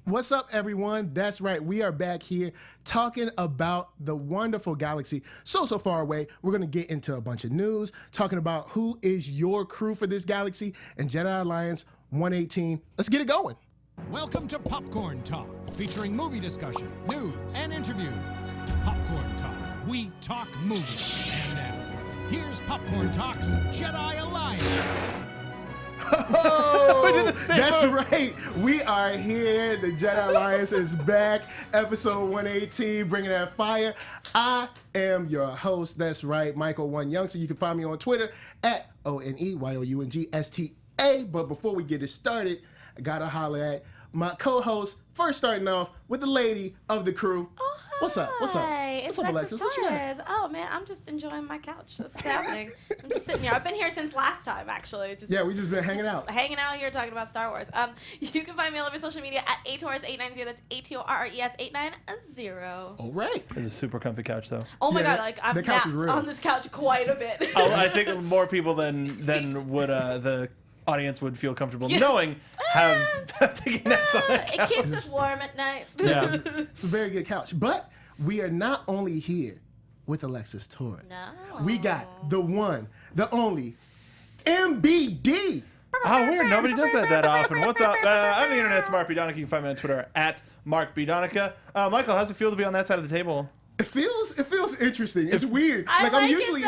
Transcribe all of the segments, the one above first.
What's up, everyone? That's right. We are back here talking about the wonderful galaxy so far away. We're going to get into a bunch of news, talking about who is your crew for this galaxy and Jedi Alliance 118. Let's get it going. Welcome to Popcorn Talk, featuring movie discussion, news, and interviews. Popcorn Talk. We talk movies. And now, here's Popcorn Talk's Jedi Alliance. Oh, that's right. We are here. The Jedi Alliance is back. Episode 118, bringing that fire. I am your host. That's right, Michael One Youngster. You can find me on Twitter at ONEYOUNGSTA. But before we get it started, I gotta holler at my co-host. First, starting off with the lady of the crew. Oh, hi. What's up? What's up? It's Alexis? What you got? Oh man, I'm just enjoying my couch. That's what's happening. I'm just sitting here. I've been here since last time, actually. We just been hanging out. Hanging out here talking about Star Wars. You can find me all over social media at aTorres890. That's ATORRES890. All right. It's a super comfy couch, though. Oh my god, like I've napped on this couch quite a bit. I think more people than would the audience would feel comfortable knowing have taken naps on that couch. It keeps us warm at night. Yeah. It's a very good couch. But we are not only here with Alexis Torres. No. We got the one, the only, MBD. Oh, weird. Nobody does that often. What's up? I'm the internet's Mark B. Donica. You can find me on Twitter at Mark B. Donica. Michael, how's it feel to be on that side of the table? It feels interesting. It's weird. I'm usually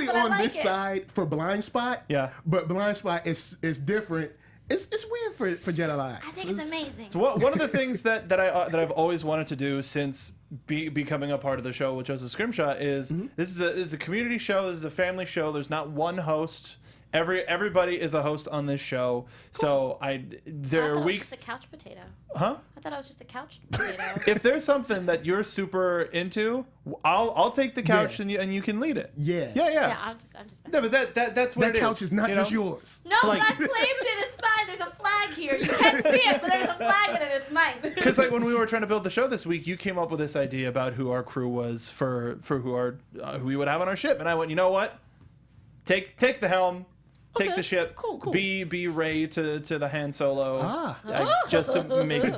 on this side for Blind Spot. Yeah. But Blind Spot is different. It's weird for Jedi Alliance. I think it's amazing. So one of the things that I've always wanted to do since becoming a part of the show with Joseph Scrimshaw is this is a community show. This is a family show. There's not one host. Everybody is a host on this show. Cool. So there are weeks. I thought I was just a couch potato. Huh? I thought I was just a couch potato. If there's something that you're super into, I'll take the couch and you can lead it. Yeah. Yeah, I'm just. No, but that's what that it is. That couch is not just yours. No, but I claimed it. It's fine. There's a flag here. You can't see it, but there's a flag in it. It's mine. Because like when we were trying to build the show this week, you came up with this idea about who our crew was for who we would have on our ship, and I went, you know what? Take the helm. Take the ship. Cool. Be Rey to the Han Solo. Just to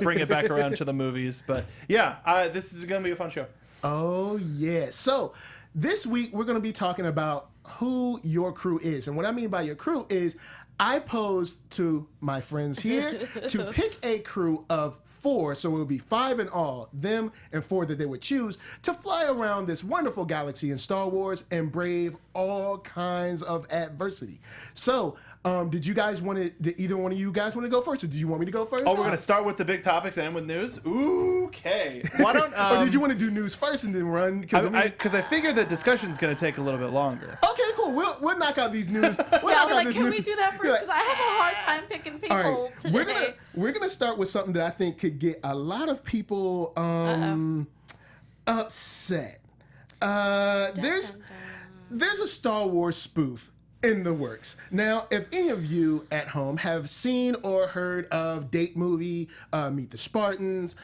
bring it back around to the movies. But yeah, this is gonna be a fun show. Oh yeah. So this week we're gonna be talking about who your crew is, and what I mean by your crew is I posed to my friends here to pick a crew of 4, so it would be 5 in all, them and 4 that they would choose to fly around this wonderful galaxy in Star Wars and brave all kinds of adversity. So, did either one of you guys want to go first, or do you want me to go first? Oh, we're gonna start with the big topics and end with news. Okay. Why don't? Or did you want to do news first and then run? Because I figure the discussion's gonna take a little bit longer. Okay, cool. We'll knock out these news. Can we do that first? Because I have a hard time picking people today. We're gonna start with something that I think could get a lot of people upset. There's a Star Wars spoof in the works. Now, if any of you at home have seen or heard of Date Movie, Meet the Spartans,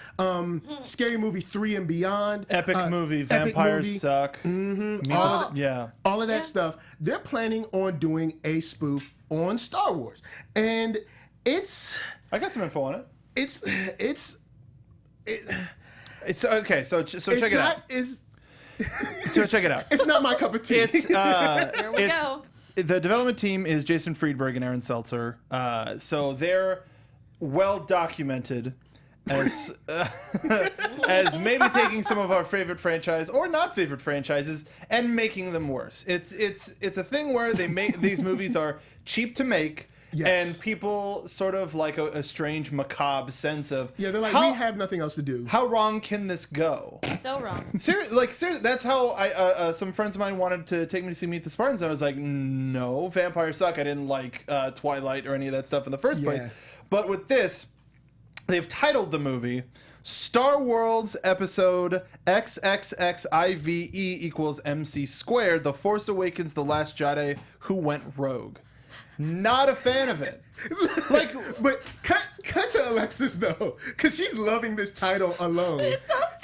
Scary Movie 3 and Beyond. Epic movie, Vampires Suck. All of that stuff. They're planning on doing a spoof on Star Wars. And I got some info on it. It's okay, so check it out. So check it out. It's not my cup of tea. Here we go. The development team is Jason Friedberg and Aaron Seltzer. So they're well documented as maybe taking some of our favorite franchise or not favorite franchises and making them worse. It's a thing where they make these movies are cheap to make. Yes. And people sort of like a strange macabre sense of they're like, we have nothing else to do. How wrong can this go? So wrong. Seriously, that's how I some friends of mine wanted to take me to see Meet the Spartans. I was like, no, Vampires Suck. I didn't like Twilight or any of that stuff in the first place. But with this, they've titled the movie Star Wars Episode XXXIVE equals MC squared, The Force Awakens, The Last Jedi Who Went Rogue. Not a fan of it. But cut to Alexis though, because she's loving this title alone. It's so stupid.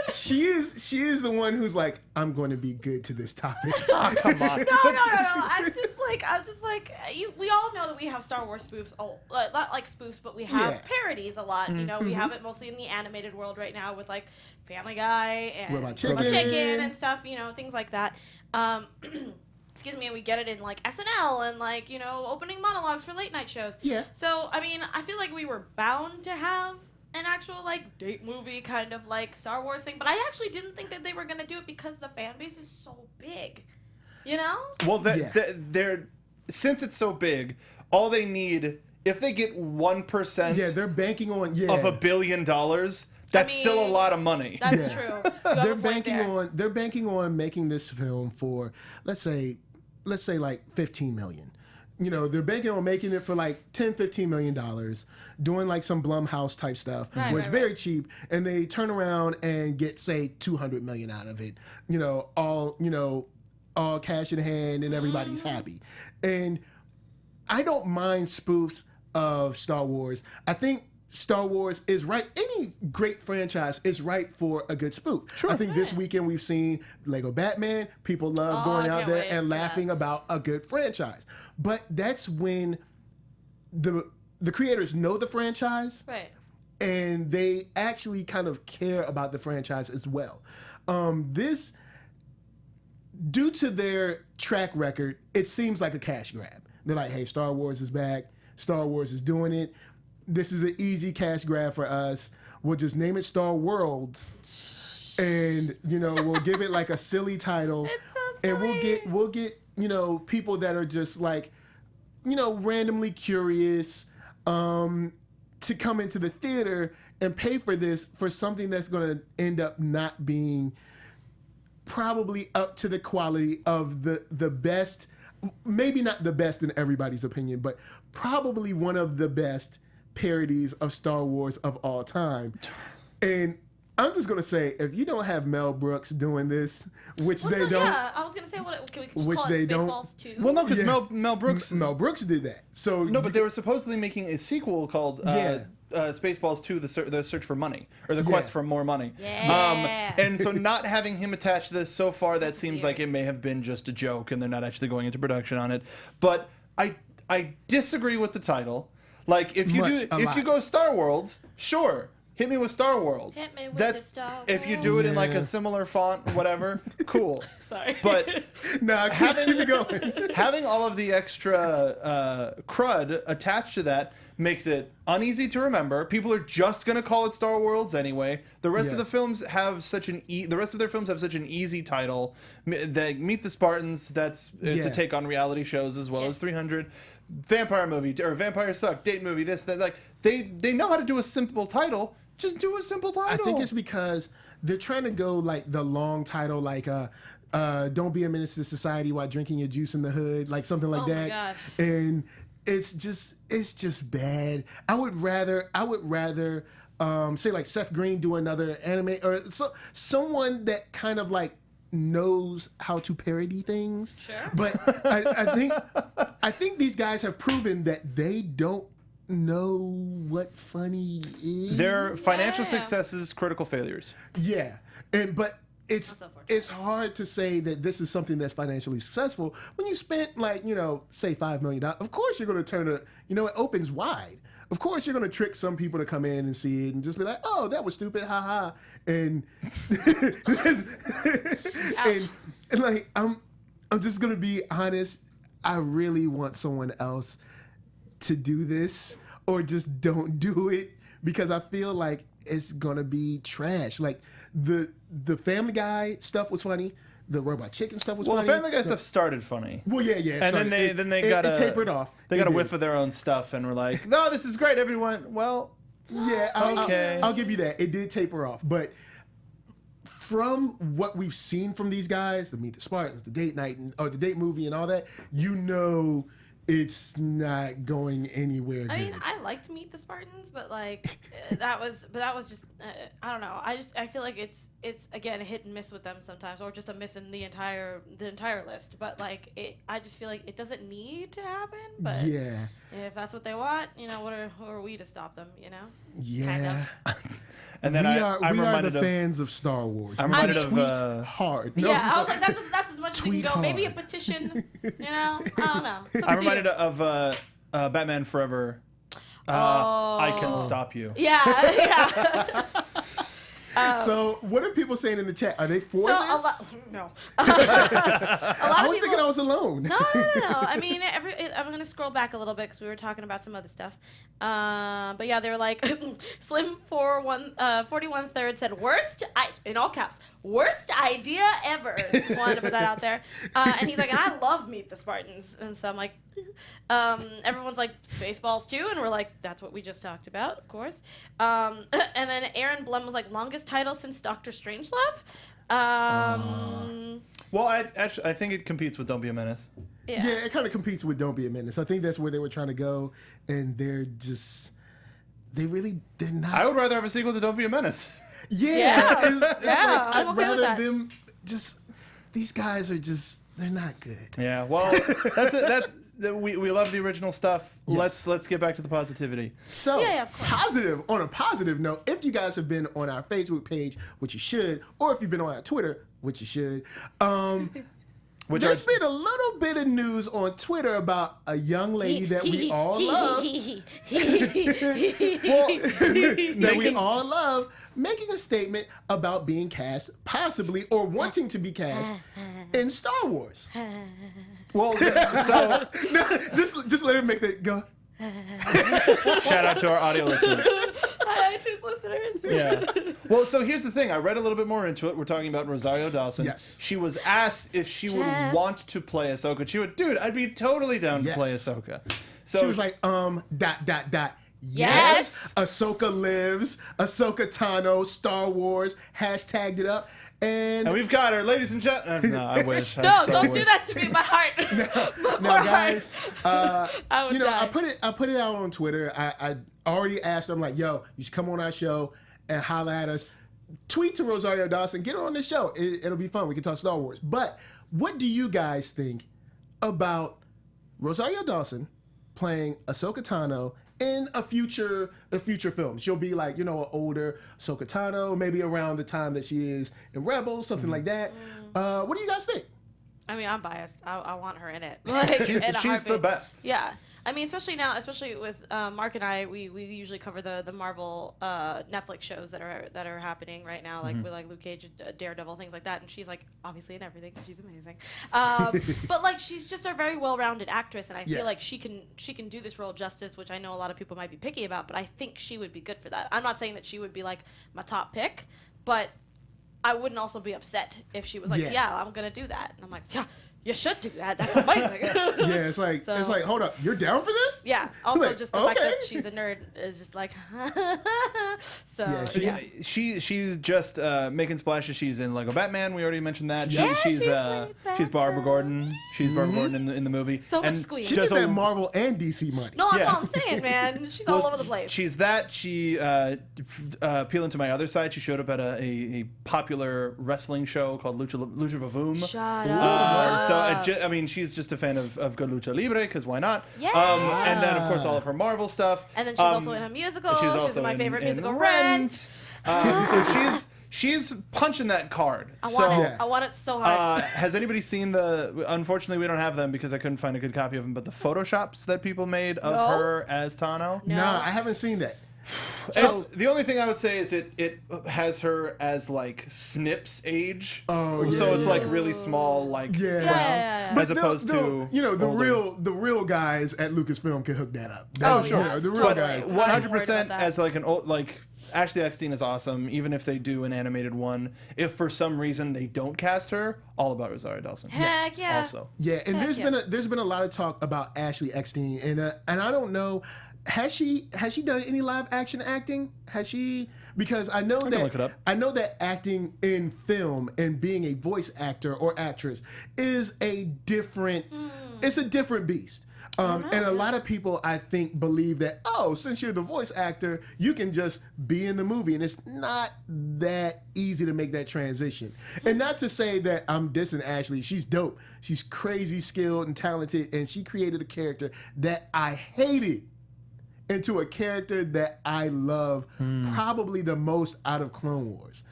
She is the one who's like, I'm going to be good to this topic. Oh, come on. No. I'm just like, we all know that we have Star Wars spoofs. Oh, not like spoofs, but we have parodies a lot. You know, we have it mostly in the animated world right now with like Family Guy and Robot Chicken and stuff. You know, things like that. Excuse me, and we get it in like SNL and like, you know, opening monologues for late night shows. Yeah. So I mean, I feel like we were bound to have an actual like date movie kind of like Star Wars thing, but I actually didn't think that they were gonna do it because the fan base is so big, you know? Well, they're since it's so big, all they need, if they get 1%, they're banking on of $1 billion. That's still a lot of money. That's true. They're banking on making this film for let's say like 15 million. You know, they're banking on making it for like $10-15 million, doing like some Blumhouse type stuff, where it's very cheap, and they turn around and get say 200 million out of it. You know, all cash in hand, and everybody's happy. And I don't mind spoofs of Star Wars. I think Star Wars is right. Any great franchise is right for a good spoof. Sure. I think this weekend we've seen Lego Batman. People love going out there and laughing about a good franchise. But that's when the creators know the franchise, right? And they actually kind of care about the franchise as well. This, due to their track record, it seems like a cash grab. They're like, hey, Star Wars is back. Star Wars is doing it. This is an easy cash grab for us. We'll just name it Star Worlds, and you know, we'll give it like a silly title, and we'll get you know, people that are just like, you know, randomly curious, to come into the theater and pay for this, for something that's going to end up not being probably up to the quality of the best, maybe not the best in everybody's opinion, but probably one of the best parodies of Star Wars of all time. And I'm just going to say, if you don't have Mel Brooks doing this, which they don't. Yeah, I was going to say, can we just call it Spaceballs 2? Well, no, because Mel Brooks did that. So no, but they were supposedly making a sequel called Spaceballs 2, the Search for Money, or the Quest for More Money. Yeah. And so not having him attached to this so far, that seems like it may have been just a joke, and they're not actually going into production on it. But I disagree with the title. Like, if you go Star Worlds, sure, hit me with Star Worlds. Hit me with the Star Worlds. If you do it in like a similar font, whatever, cool. Sorry. But keep it going. Having all of the extra crud attached to that makes it uneasy to remember. People are just gonna call it Star Worlds anyway. The rest of the films have such an easy title. They Meet the Spartans. It's a take on reality shows as well as 300. Vampire movie or Vampire Suck, date movie, this, that. Like they know how to do a simple title. Just do a simple title. I think it's because they're trying to go like the long title, like don't be a menace to society while drinking your juice in the hood, like something like that. My God. And it's just bad. I would rather say like Seth Green do another anime, or someone that kind of like knows how to parody things. Sure. But I think these guys have proven that they don't know what funny is. Their financial successes, critical failures. Yeah. But it's hard to say that this is something that's financially successful when you spent like, you know, say $5 million. Of course you're going to turn it opens wide. Of course, you're going to trick some people to come in and see it and just be like, oh, that was stupid, haha. And, and like, I'm just going to be honest. I really want someone else to do this, or just don't do it, because I feel like it's going to be trash. Like the Family Guy stuff was funny. The Robot Chicken stuff was funny. Well, the Family Guy stuff started funny. Well, yeah. And then they got it tapered off. They got a whiff of their own stuff and were like, "No, this is great, everyone." Well, yeah, I'll give you that. It did taper off, but from what we've seen from these guys, the Meet the Spartans, the date night, or the date movie, and all that, you know it's not going anywhere. I mean, I liked Meet the Spartans, but like that was just I don't know. I feel like it's again a hit and miss with them sometimes, or just a miss in the entire list. But like I just feel like it doesn't need to happen. But yeah, if that's what they want, you know, who are we to stop them? You know? Yeah. Kind of. And then we are the fans of Star Wars. I'm reminded tweet hard. No, yeah, I was like, that's as much as we can go. Hard. Maybe a petition. You know, I don't know. I'm reminded of Batman Forever. I can stop you. Yeah. So, what are people saying in the chat? Are they for this? No. I was thinking I was alone. No. I mean, I'm going to scroll back a little bit because we were talking about some other stuff. But yeah, they were like, Slim 41 Third said, in all caps, worst idea ever. Just wanted to put that out there. And he's like, and I love Meet the Spartans. And so I'm like, everyone's like, Spaceballs too. And we're like, that's what we just talked about, of course. And then Aaron Blum was like, longest title since Doctor Strangelove. Well, I think it competes with Don't Be a Menace. Yeah, it kind of competes with Don't Be a Menace. I think that's where they were trying to go, and they're not. I would rather have a sequel to Don't Be a Menace. Yeah. It's like, I'm I'd okay with rather that. them just. These guys are just. They're not good. Yeah. Well, that's it. We love the original stuff. Yes. Let's get back to the positivity. So, of course. on a positive note, if you guys have been on our Facebook page, which you should, or if you've been on our Twitter, which you should, there's been a little bit of news on Twitter about a young lady that we all love. That we all love, making a statement about being cast, possibly, or wanting to be cast in Star Wars. Well, so just let her make that go. shout out to our audio listeners. Hi, iTunes listeners. Yeah. Well, so here's the thing. I read a little bit more into it. We're talking about Rosario Dawson. Yes. She was asked if she would want to play Ahsoka. She would, dude, I'd be totally down to play Ahsoka. So she was like, ... Yes. Ahsoka lives. Ahsoka Tano, Star Wars, hashtagged it up. And we've got her, ladies and gentlemen. No, I wish. No, don't do that to me. My heart. Now, guys, I would die. I put it out on Twitter. I already asked them, like, yo, you should come on our show and holler at us. Tweet to Rosario Dawson. Get her on the show. It'll be fun. We can talk Star Wars. But what do you guys think about Rosario Dawson playing Ahsoka Tano in a future film? She'll be like, an older Ahsoka Tano, maybe around the time that she is in Rebels, something like that. What do you guys think? I mean, I'm biased. I want her in it. Like, she's the best. Yeah. I mean, especially with Mark and I, we usually cover the Marvel Netflix shows that are happening right now, like with like Luke Cage, Daredevil, things like that. And she's like obviously in everything. She's amazing. But like she's just a very well-rounded actress, and I feel like she can do this role justice, which I know a lot of people might be picky about, but I think she would be good for that. I'm not saying that she would be like my top pick, but I wouldn't also be upset if she was like, yeah I'm gonna do that, and I'm like, yeah. You should do that. That's amazing. It's like, hold up, you're down for this? Yeah. Also, like, just the fact that she's a nerd is just like, so. Yeah, she's just making splashes. She's in Lego Batman. We already mentioned that. She's Barbara Gordon. She's Barbara Gordon in the movie. So much squeeze. She does that Marvel and DC money. No, that's what I'm saying, man. She's all over the place. She's that. She appealing to my other side. She showed up at a popular wrestling show called Lucha Vavoom. Shut up. So I mean, she's just a fan of good lucha libre, because why not? Yeah. And then of course all of her Marvel stuff. And then she's also in a musical. She's in my favorite musical, Rent. So she's punching that card. I want it so hard. Has anybody seen unfortunately we don't have them because I couldn't find a good copy of them, but the photoshops that people made of her as Tano? No. Nah, I haven't seen that. So the only thing I would say is it has her as like Snip's age. So it's like really small, like brown, as opposed to the real guys at Lucasfilm can hook that up. Sure. The real guys. 100% as like an old like. Ashley Eckstein is awesome, even if they do an animated one. If for some reason they don't cast her, all about Rosario Dawson. Heck yeah. Also. Yeah, and there's been a lot of talk about Ashley Eckstein, and I don't know. Has she done any live action acting? Has she? Because I know that acting in film and being a voice actor or actress is a different. It's a different beast. And a lot of people, I think, believe that, oh, since you're the voice actor, you can just be in the movie. And it's not that easy to make that transition. And not to say that I'm dissing Ashley. She's dope. She's crazy skilled and talented. And she created a character that I hated into a character that I love probably the most out of Clone Wars.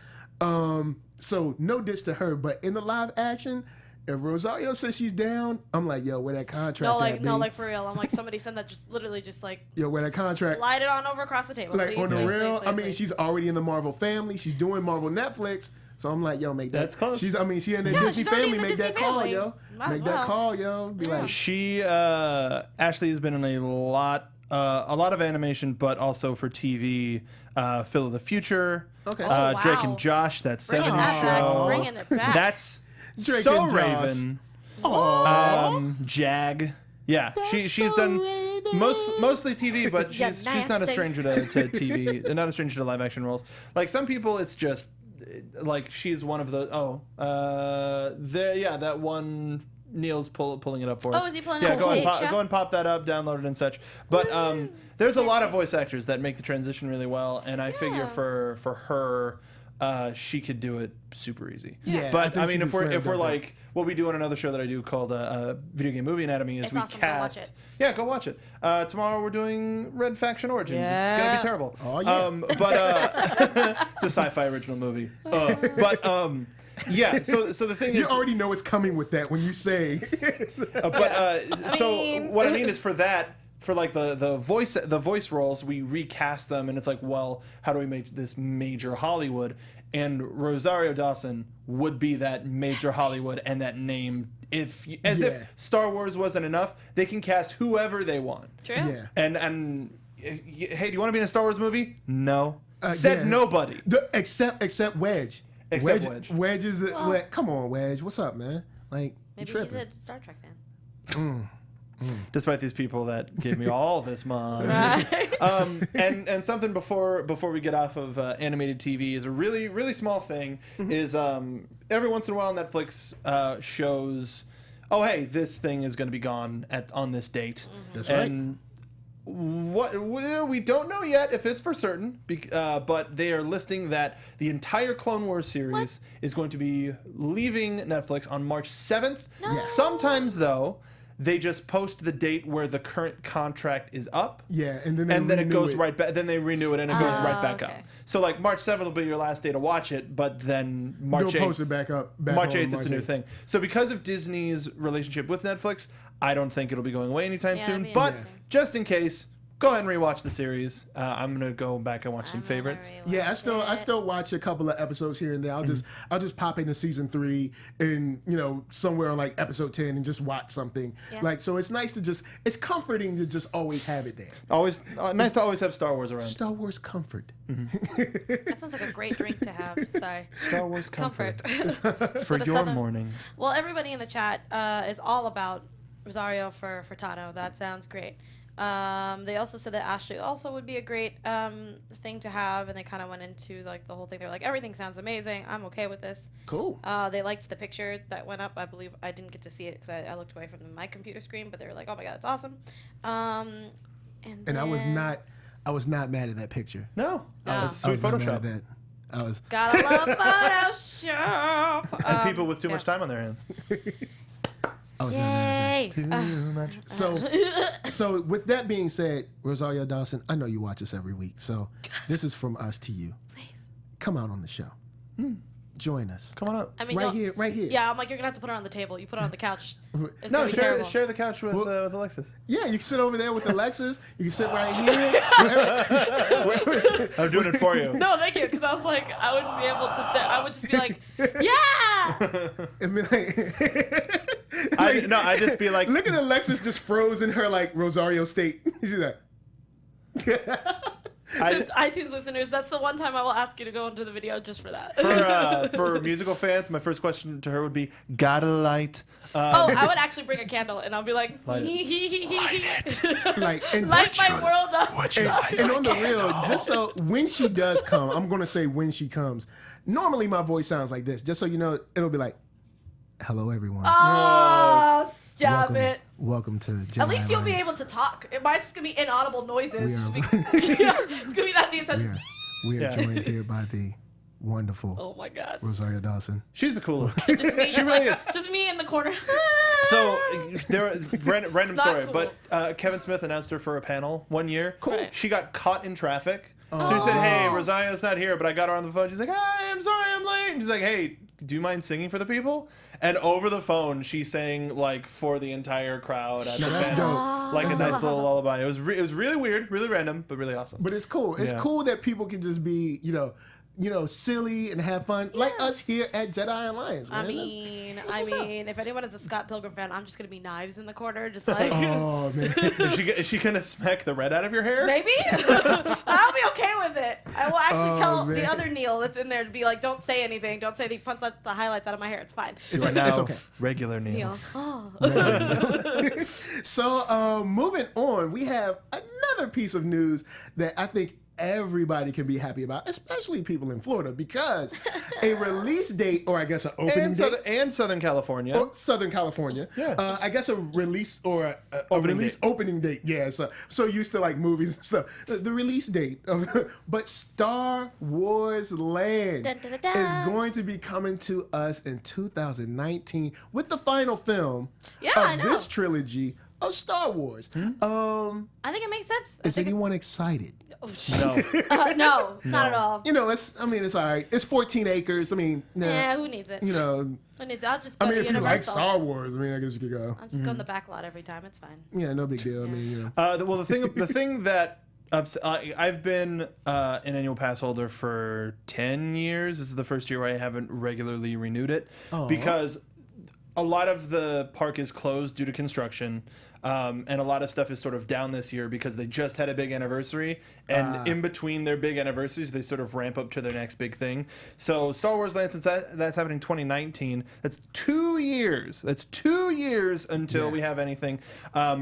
So no diss to her. But in the live action, if Rosario says she's down, I'm like, yo, where that contract like for real. I'm like, somebody send that just like, yo, where that contract, slide it on over across the table. Like, please, on the real, please, I mean, she's already in the Marvel family. She's doing Marvel Netflix. So I'm like, yo, make that. That's close. She in the Disney family. Make that call, yo. Make that call, yo. Be like, Ashley has been in a lot of animation, but also for TV. Phil of the Future. Okay. Drake and Josh, that 70s show. Bringing it back. That's Drake so and Josh. Raven. Jag. Yeah, she's done mostly TV, but she's not a stranger to TV, not a stranger to live action roles. Like some people, it's just like she's one of the that one. Neil's pulling it up for us. Oh, is he pulling it up? Go and pop that up, download it and such. But there's a lot of voice actors that make the transition really well, and I figure for her, she could do it super easy. Yeah, but I mean, if we're like what we do on another show that I do called Video Game Movie Anatomy is it's we awesome. cast. Go watch it. Yeah, go watch it. Tomorrow we're doing Red Faction Origins. Yeah. It's gonna be terrible. Oh yeah. But it's a sci-fi original movie. Yeah, so the thing is, you already know it's coming with that when you say. What I mean is for like the voice roles, we recast them, and it's like, well, how do we make this major Hollywood? And Rosario Dawson would be that major Hollywood and that name. If Star Wars wasn't enough, they can cast whoever they want. True. Yeah. And hey, do you want to be in a Star Wars movie? No. Said nobody. Except Wedge. Wedge is the. Come on, Wedge. What's up, man? Like, maybe you he's a Star Trek fan. Despite these people that gave me all this money. Right. And something before we get off of animated TV is a really, really small thing is every once in a while Netflix shows, oh, hey, this thing is going to be gone on this date. That's right. We don't know yet if it's for certain, but they are listing that the entire Clone Wars series is going to be leaving Netflix on March 7th. No. Sometimes, though, they just post the date where the current contract is up. Yeah, and then it goes right back. Then they renew it, and it goes right back up. So, like, March 7th will be your last day to watch it, but then March 8th. They'll post it back up. March 8th, it's a new thing. So, because of Disney's relationship with Netflix, I don't think it'll be going away anytime soon. But just in case, go ahead and rewatch the series. I'm gonna go back and watch some favorites. Yeah, I still watch a couple of episodes here and there. I'll just pop into season 3 and somewhere on like episode 10 and just watch something. Yeah. Like, so it's nice to it's comforting to just always have it there. Always nice to always have Star Wars around. Star Wars comfort. That sounds like a great drink to have. Sorry. Star Wars comfort. For your mornings. Well, everybody in the chat is all about Rosario for Tano. That sounds great. They also said that Ashley also would be a great thing to have, and they kind of went into like the whole thing. They're like, everything sounds amazing. I'm okay with this. Cool. They liked the picture that went up. I believe I didn't get to see it because I looked away from my computer screen, but they were like, oh my god, that's awesome. And I was not mad at that picture. No, sweet Photoshop. Gotta love Photoshop. And people with too much time on their hands. I was not mad at that. Too much. So with that being said, Rosario Dawson, I know you watch us every week, so this is from us to you. Please. Come out on the show. Join us. Come on up. I mean, right here. Yeah, I'm like, you're gonna have to put it on the table. You put it on the couch. No, share the couch with Alexis. Yeah, you can sit over there with Alexis. You can sit right here. I'm doing it for you. No, thank you, because I was like, I wouldn't be able to. I would just be like, yeah. And be like, I'd just be like, look at Alexis just froze in her like Rosario state. You see that? Just iTunes listeners, that's the one time I will ask you to go into the video just for that. For musical fans, my first question to her would be, got a light? I would actually bring a candle and I'll be like, light it. Like, and light my world up. And on the real, just so when she does come, I'm gonna say when she comes. Normally my voice sounds like this, just so you know, it'll be like, hello everyone. Oh, stop welcome, it. welcome to Jedi At least you'll be Alliance. able to talk. Mine's just going to be inaudible noises. We Just are- yeah, it's going to be not the intention. We are joined here by the wonderful Oh my god. Rosario Dawson. She's the coolest. Just me, She really is. Just me in the corner. So, random not story, cool. but Kevin Smith announced her for a panel one year. Cool. Right. She got caught in traffic. So he said, hey, Rosario's not here, but I got her on the phone. She's like, hi, I'm sorry I'm late. And she's like, hey, do you mind singing for the people? And over the phone, she sang, like, for the entire crowd at the that's panel. dope. Like a nice little lullaby. It was really weird, really random, but really awesome. But it's cool. It's Yeah. cool that people can just be, silly and have fun, like us here at Jedi Alliance. Man. I mean, if anyone is a Scott Pilgrim fan, I'm just going to be knives in the corner, just That's- like... oh man. Is she going to smack the red out of your hair? Maybe. I'll be okay with it. I will actually tell man. the other Neil that's in there to be like, don't say anything. Don't say anything. Punch the highlights out of my hair. It's fine. It's, Now, it's okay. regular Neil. Neil. Oh. So, moving on, we have another piece of news that I think everybody can be happy about, especially people in Florida, because a release date, or I guess an opening date, And Southern California. or Southern California. Yeah. I guess a release or opening date. Yeah. So used to like movies and stuff. The release date of, but Star Wars Land Dun, dun, dun, dun. is going to be coming to us in 2019 with the final film I of know. this trilogy of Star Wars. I think it makes sense. Is anyone excited? No. No, not at all. It's all right. It's 14 acres. I mean, nah, Yeah, who needs it? you know, Who needs it? I'll just go I mean, to if you like Universal. Star Wars, I mean, I guess you could go. I'll just go in the back lot every time. It's fine. Yeah, no big deal. I mean, The thing that I've been an annual pass holder for 10 years. This is the first year where I haven't regularly renewed it because a lot of the park is closed due to construction. And a lot of stuff is sort of down this year because they just had a big anniversary, and in between their big anniversaries, they sort of ramp up to their next big thing. So Star Wars Land, since that's happening in 2019, that's 2 years. That's 2 years until we have anything.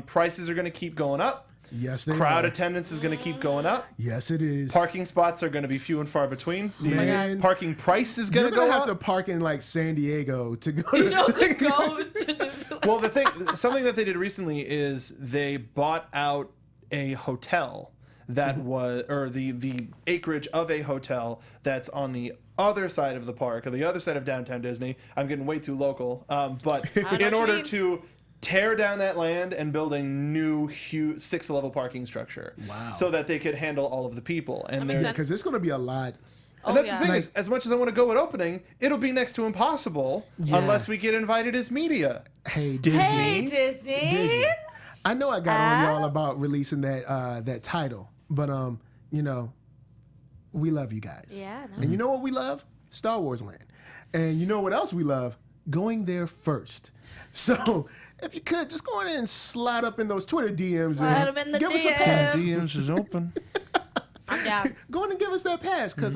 Prices are going to keep going up. yes, they Crowd are. attendance is going to keep going up. Yes, it is. Parking spots are going to be few and far between. The Man. parking price is going You're to gonna go have up. to park in like San Diego to go. You know, to go to Disneyland. Well, something that they did recently is they bought out a hotel that was, or the acreage of a hotel that's on the other side of the park, or the other side of downtown Disney. I'm getting way too local, but know what in you order mean. to tear down that land and build a new huge 6-level parking structure, Wow. so that they could handle all of the people. And makes they're sense. Because it's going to be a lot. and that's the thing Like- is, as much as I want to go at opening, it'll be next to impossible unless we get invited as media. Hey, Hey, Disney. Disney. Disney. I know I got on y'all about releasing that title, but we love you guys. Yeah, no. And you know what we love? Star Wars Land. And you know what else we love? Going there first. So if you could just go in and slide up in those Twitter DMs Slide and 'em in the give us a DMs. pass. DMs is open. I'm down. Go in and give us that pass because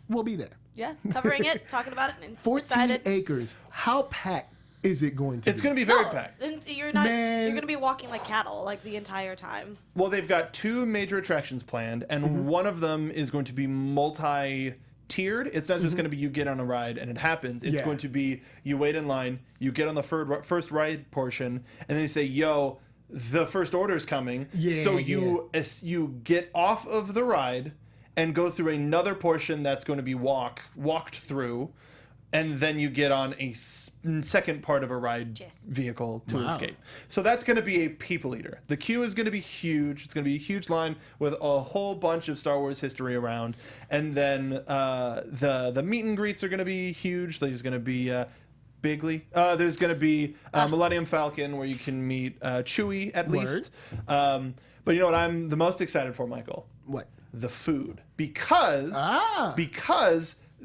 we'll be there. Yeah, covering it, talking about it, and 14 excited. acres. How packed is it going to It's be? going to be very No, packed. and you're not. Man. You're gonna be walking like cattle, like the entire time. Well, they've got 2 major attractions planned, and one of them is going to be multi-tiered. It's not just going to be you get on a ride and it happens. It's Yeah. going to be you wait in line, you get on the first ride portion, and they say, "Yo, the first order's coming." Yeah, so you get off of the ride and go through another portion that's going to be walked through. And then you get on a second part of a ride Yes. vehicle to Wow. escape. So that's going to be a people eater. The queue is going to be huge. It's going to be a huge line with a whole bunch of Star Wars history around. And then the meet and greets are going to be huge. There's going to be Bigley. There's going to be Millennium Falcon where you can meet Chewie at least. But you know what I'm the most excited for, Michael? What? The food. Because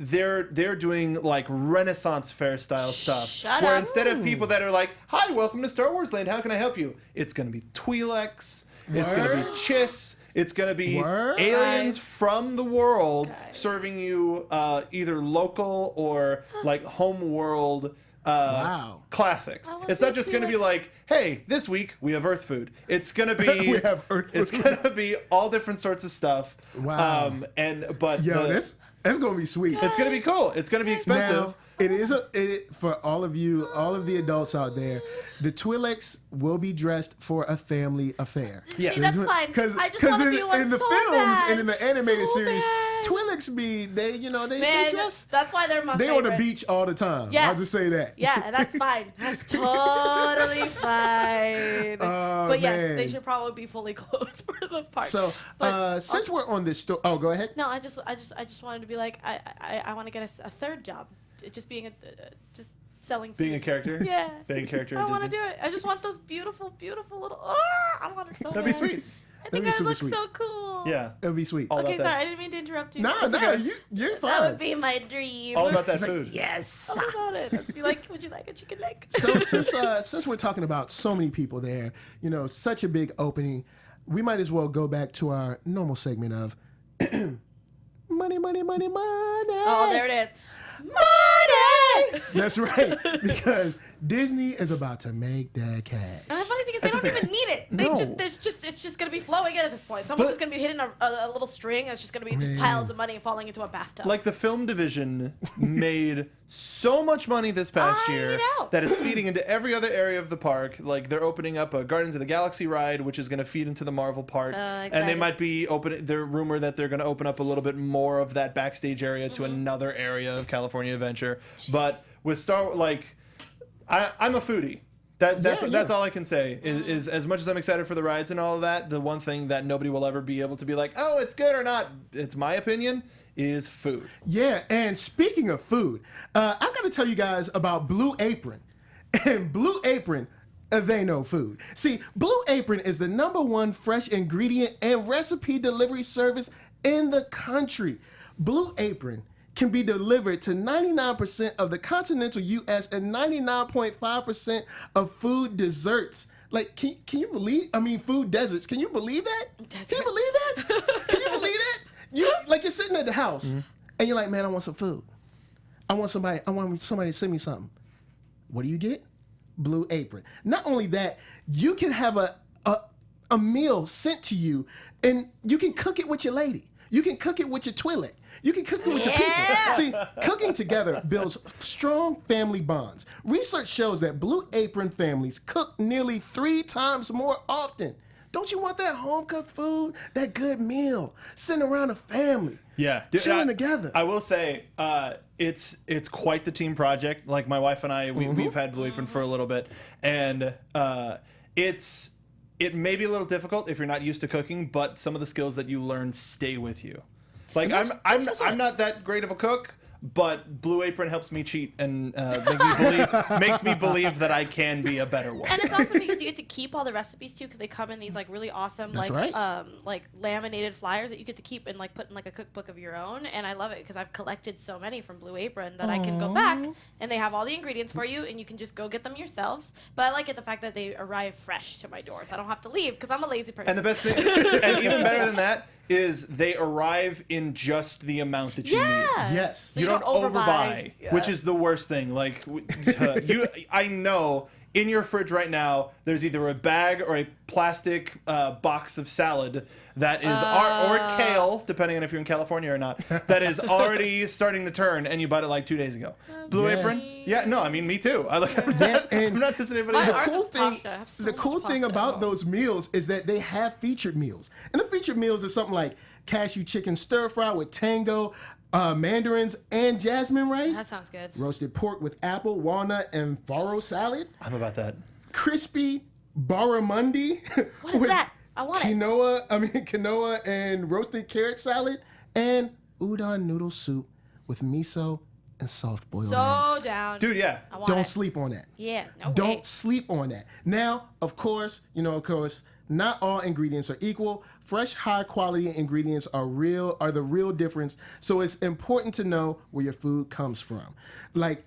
they're doing like Renaissance fair style stuff. Shut where up. instead of people that are like, "Hi, welcome to Star Wars Land. How can I help you?" It's going to be Twi'leks. It's going to be Chiss. It's going to be Word? aliens Guys. from the world Guys. serving you either local or like home world Wow. classics. I want It's not the just going to be Twi'leks. like, "Hey, this week we have Earth food." It's going to be We have Earth It's food. going to be all different sorts of stuff. Wow. But Yo, the- this That's gonna be sweet. It's gonna be cool. It's gonna be expensive. Now, it is for all of you, all of the adults out there. The Twi'leks will be dressed for a family affair. Yeah, see, that's fine. Because in the films and in the animated series, Twi'leks they dress. That's why they're my favorite. On the beach all the time. Yeah. I'll just say that. Yeah, and that's fine. That's totally fine. But yes, they should probably be fully clothed for the park. So since we're on this story, go ahead. No, I just wanted to be like, I want to get a third job, just being just selling food. Being a character? Yeah. Being a character. I want to do it. I just want those beautiful, beautiful little. I want it so That'd bad. be sweet. I think I look so cool. Yeah. It'll be sweet. All okay, about sorry, that. I didn't mean to interrupt you. No, you're fine. That would be my dream. All about that food. Like, yes. All about it. I'd just be like, would you like a chicken leg? So since we're talking about so many people there, such a big opening, we might as well go back to our normal segment of money, money, money, money. Oh, there it is. Money! That's right, because Disney is about to make that cash. And the funny thing is, they don't even need it. It's just gonna be flowing in at this point. Someone's just gonna be hitting a little string. That's just gonna be just piles of money falling into a bathtub. Like the film division made so much money this past year that it's feeding into every other area of the park. Like they're opening up a Guardians of the Galaxy ride, which is gonna feed into the Marvel part, and they might be opening. They're rumored that they're gonna open up a little bit more of that backstage area to another area of California Adventure. Jeez. But with Star Wars, like. I'm a foodie. That's all I can say. Is as much as I'm excited for the rides and all of that, the one thing that nobody will ever be able to be like, oh, it's good or not. It's my opinion. Is food. Yeah, and speaking of food, I've got to tell you guys about Blue Apron. And Blue Apron, they know food. See, Blue Apron is the #1 fresh ingredient and recipe delivery service in the country. Blue Apron can be delivered to 99% of the continental U.S. and 99.5% of food desserts. Like, can you believe? Food deserts. Can you believe that? Deserts. Can you believe that? Can you believe that? You're sitting at the house and you're like, man, I want some food. I want somebody to send me something. What do you get? Blue Apron. Not only that, you can have a meal sent to you and you can cook it with your lady. You can cook it with your Twi'lek. You can cook it with your people. See, cooking together builds strong family bonds. Research shows that Blue Apron families cook nearly 3 times more often. Don't you want that home-cooked food? That good meal? Sitting around a family. Yeah. Chilling together. I will say, it's quite the team project. Like, my wife and I, we've had Blue Apron for a little bit. And it may be a little difficult if you're not used to cooking, but some of the skills that you learn stay with you. Like I'm not that great of a cook, but Blue Apron helps me cheat and makes me believe that I can be a better one. And it's also because you get to keep all the recipes too, because they come in these like really awesome like laminated flyers that you get to keep and like put in like a cookbook of your own. And I love it because I've collected so many from Blue Apron that I can go back and they have all the ingredients for you and you can just go get them yourselves. But I like it the fact that they arrive fresh to my door, so I don't have to leave because I'm a lazy person. And the best thing, and even better than that, is they arrive in just the amount that you need. Yes. So you don't overbuy, which is the worst thing. Like, I know in your fridge right now, there's either a bag or a plastic box of salad that is, or kale, depending on if you're in California or not, that is already starting to turn, and you bought it like 2 days ago. Blue Apron? Yeah, no, I mean, me too. I'm not just anybody else. The cool thing about those meals is that they have featured meals. And the featured meals are something like cashew chicken stir fry with tango, mandarins, and jasmine rice. That sounds good. Roasted pork with apple, walnut, and farro salad. I'm about that. Crispy barramundi. What is that? I want quinoa and roasted carrot salad, and udon noodle soup with miso and soft boiled eggs. So down. Dude, yeah. Don't sleep on that. Yeah, no way. Don't sleep on that. Now, of course, not all ingredients are equal. Fresh, high-quality ingredients are the real difference. So it's important to know where your food comes from. Like,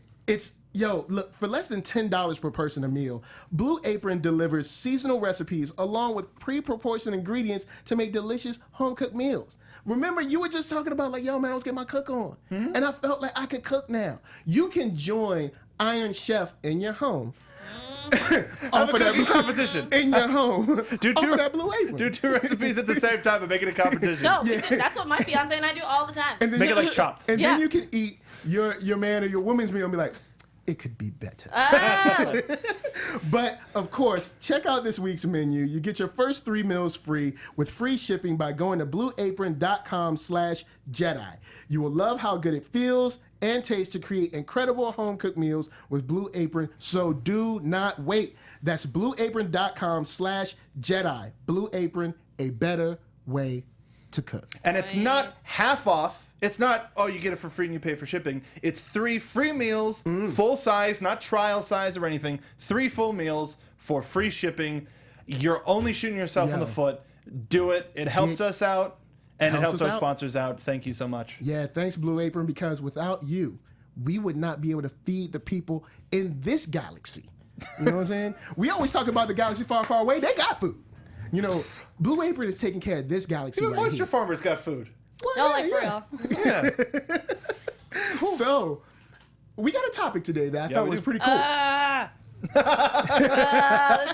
look, for less than $10 per person a meal, Blue Apron delivers seasonal recipes along with pre-proportioned ingredients to make delicious home-cooked meals. Remember, you were just talking about like, yo, man, I was getting my cook on. Mm-hmm. And I felt like I could cook now. You can join Iron Chef in your home Off of that competition in your home. Do off of that Blue Apron. Do 2 recipes at the same time and make it a competition. No, that's what my fiance and I do all the time. And then Make it like chopped. And then you can eat your man or your woman's meal and be like, it could be better. But, of course, check out this week's menu. You get your first 3 meals free with free shipping by going to blueapron.com/Jedi. You will love how good it feels and tastes to create incredible home-cooked meals with Blue Apron, so do not wait. That's blueapron.com/Jedi. Blue Apron, a better way to cook. And it's not half off. It's not, oh, you get it for free and you pay for shipping. It's 3 free meals, full size, not trial size or anything. 3 full meals for free shipping. You're only shooting yourself in the foot. Do it. It helps us out, and it helps our sponsors out. Thank you so much. Yeah, thanks, Blue Apron, because without you, we would not be able to feed the people in this galaxy. You know what I'm saying? We always talk about the galaxy far, far away. They got food. You know, Blue Apron is taking care of this galaxy Even right moisture here. farmers got food. No, like for real. Yeah. So, we got a topic today that I thought was pretty cool.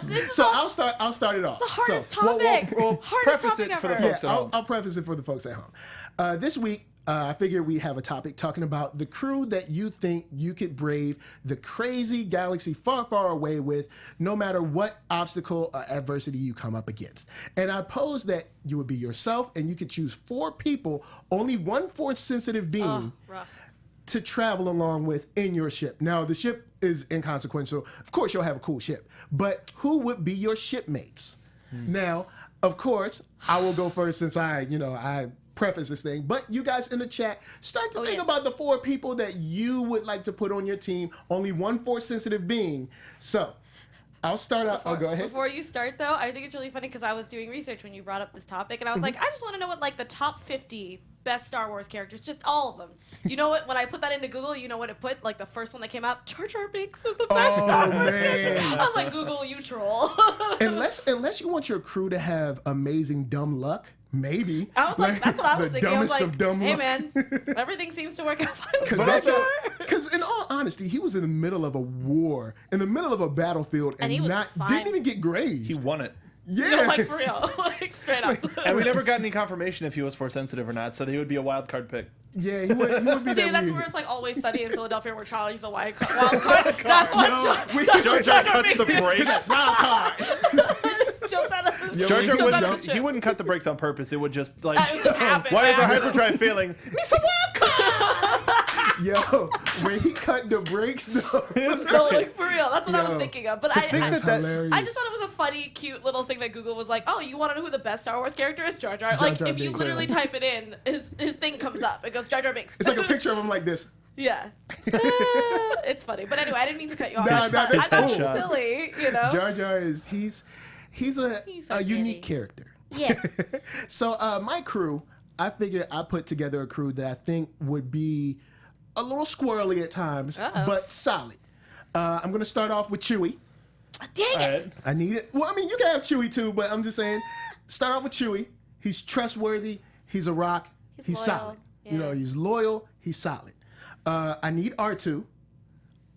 This is I'll start it off. the hardest So, topic. We'll hardest preface topic it for the ever. folks at home. I'll preface it for the folks at home. This week, I figured we have a topic talking about the crew that you think you could brave the crazy galaxy far, far away with, no matter what obstacle or adversity you come up against. And I posed that you would be yourself, and you could choose 4 people, only one force-sensitive being, to travel along with in your ship. Now, the ship is inconsequential. Of course, you'll have a cool ship. But who would be your shipmates? Now, of course, I will go first since I preface this thing. But you guys in the chat, start to think about the 4 people that you would like to put on your team. Only one force-sensitive being. So, I'll start out. Go ahead. Before you start, though, I think it's really funny because I was doing research when you brought up this topic, and I was like, I just want to know what, like, the top 50 best Star Wars characters, just all of them. You know what? When I put that into Google, you know what it put? Like, the first one that came up, Jar Jar Binks is the best Star Wars character. I was like, Google, you troll. unless you want your crew to have amazing dumb luck, maybe. I was like, that's what I was thinking. I was like, of dumb hey, luck. man, everything seems to work out fine. Because in all honesty, he was in the middle of a war, in the middle of a battlefield, and he was didn't even get grazed. He won it. Yeah. No, like, for real. Like, straight up. And we never got any confirmation if he was force sensitive or not, so he would be a wild card pick. Yeah, he would be See, that that's weird. where it's like Always Sunny in Philadelphia, where Charlie's the wild card. That's what Jar Jar cuts the brakes. Wild card. Jump out of the Jar Jar jump out of the he ship. wouldn't cut the brakes on purpose. It would just like. It would just happen. Why is our man. hyperdrive failing? Miss a wild card. Yo, when he cut the brakes, though. No, like for real. That's what I was thinking of. But That's hilarious. I just thought it was a funny, cute little thing that Google was like, oh, you want to know who the best Star Wars character is? Jar Jar. Like, Jar if you Binks. type it in, his thing comes up. It goes Jar Jar Binks. It's like a picture of him like this. Yeah. It's funny. But anyway, I didn't mean to cut you off. Nah, I thought that's it cool. was silly, you know? Jar Jar he's a unique character. Yes. So my crew, I figured I put together a crew that I think would be a little squirrely at times, but solid. I'm going to start off with Chewie. Dang it. I need it. Well, I mean, you can have Chewie too, but I'm just saying, start off with Chewie. He's trustworthy. He's a rock. He's loyal. solid. Yeah. You know, he's loyal. He's solid. I need R2.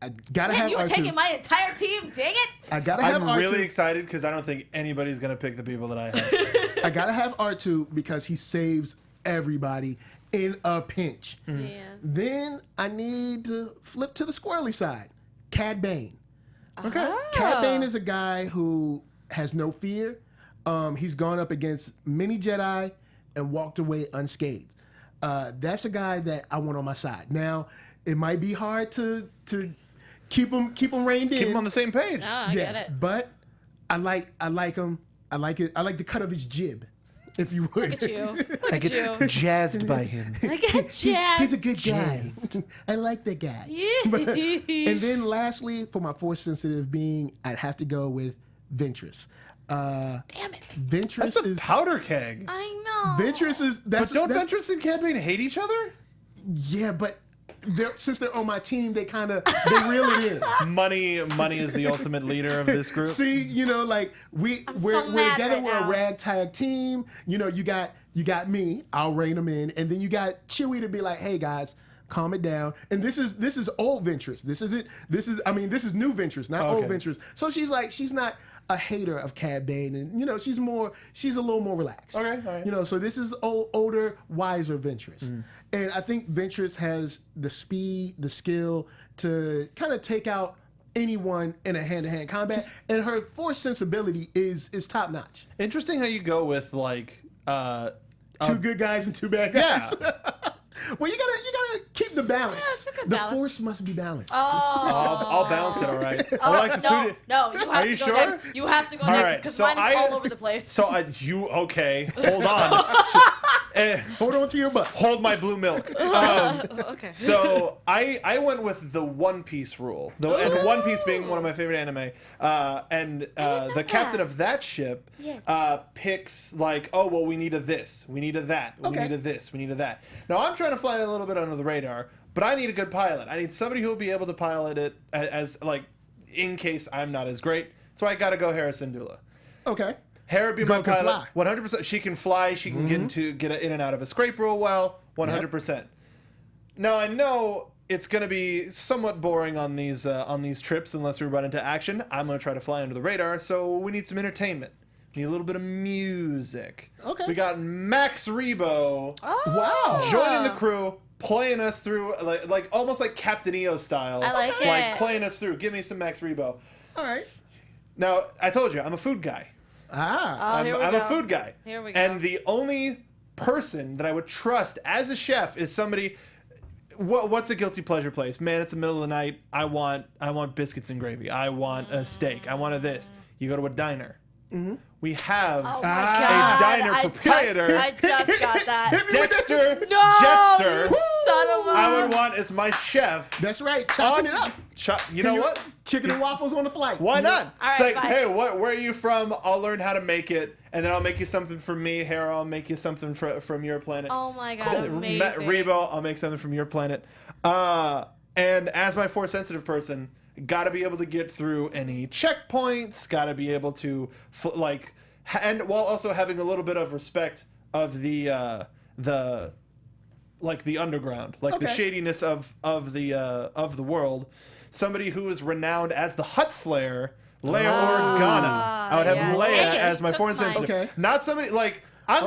I gotta have You were R2. taking my entire team. Dang it. I gotta have I'm R2. really excited because I don't think anybody's gonna pick the people that I have. I gotta have R2 because he saves everybody in a pinch. Yeah. Then I need to flip to the squirrely side. Cad Bane. Okay. Cad Bane is a guy who has no fear. He's gone up against many Jedi and walked away unscathed. That's a guy that I want on my side. Now, it might be hard to keep him reined in. Keep them on the same page. I get it. But I like him. I like it. I like the cut of his jib, if you would. Look at you. Look at you. Jazzed by him. I get jazzed. He's a good guy. I like that guy. And then lastly, for my force sensitive being, I'd have to go with Ventress. Damn it. Ventress That's a is powder keg. I know. Ventress is But don't Ventress and Cad Bane hate each other? Yeah, but since they're on my team, they reel it in. Money is the ultimate leader of this group. See, you know, like we're mad together. right We're a now. ragtag team. You know, you got me. I'll rein them in, and then you got Chewie to be like, "Hey guys, calm it down. And this is old Ventress. This is new Ventress, not old Ventress. So she's not a hater of Cad Bane, and she's a little more relaxed. Okay, all right. So this is older, wiser Ventress. And I think Ventress has the speed, the skill to kind of take out anyone in a hand-to-hand combat, and her force sensibility is top notch. Interesting how you go with like two good guys and two bad guys. Yeah. Well, you gotta keep the balance. Yeah, it's a good the balance. force must be balanced. I'll balance it, all right. Alexis, no, you have are to you go sure? next. You have to go All next right, because so mine is all over the place. So okay, hold on. Hold on to your butt. Hold my blue milk. Okay. So I went with the One Piece rule, and One Piece being one of my favorite anime, and the captain of that ship picks like, oh well, we need a this, we need a that, we need a this, we need a that. Now I'm trying to fly a little bit under the radar, but I need a good pilot. I need somebody who will be able to pilot it as like in case I'm not as great. So I got to go Hera Syndulla. Okay. Hera be my Girl can pilot. fly. 100%. She can fly. She can get in and out of a scrape real well. 100%. Now I know it's going to be somewhat boring on these trips unless we run into action. I'm going to try to fly under the radar, so we need some entertainment. We need a little bit of music. Okay. We got Max Rebo. Wow. Joining the crew, playing us through like almost like Captain EO style. I like Like it. playing us through. Give me some Max Rebo. All right. Now I told you I'm a food guy. Ah. Here we I'm go. a food guy. Here we go. And the only person that I would trust as a chef is somebody. What's a guilty pleasure place? Man, it's the middle of the night. I want biscuits and gravy. I want a steak. I want a this. You go to a diner. We have Oh my a God. diner proprietor, I just got that. Dexter No! Jetster. Son of a... I would want as my chef. That's right. Chopping it up. You know what? Chicken and waffles on the flight. Why not? All It's right, like, fine. hey, where are you from? I'll learn how to make it, and then I'll make you something from me. Hera, I'll make you something from your planet. Oh my God, amazing. Rebo, I'll make something from your planet. And as my force sensitive person, got to be able to get through any checkpoints. Got to be able to and while also having a little bit of respect of the underground, the shadiness of the world. Somebody who is renowned as the Hutt Slayer, Leia Organa. I would have Leia as my foreign sensitive. Okay. Not somebody like I'm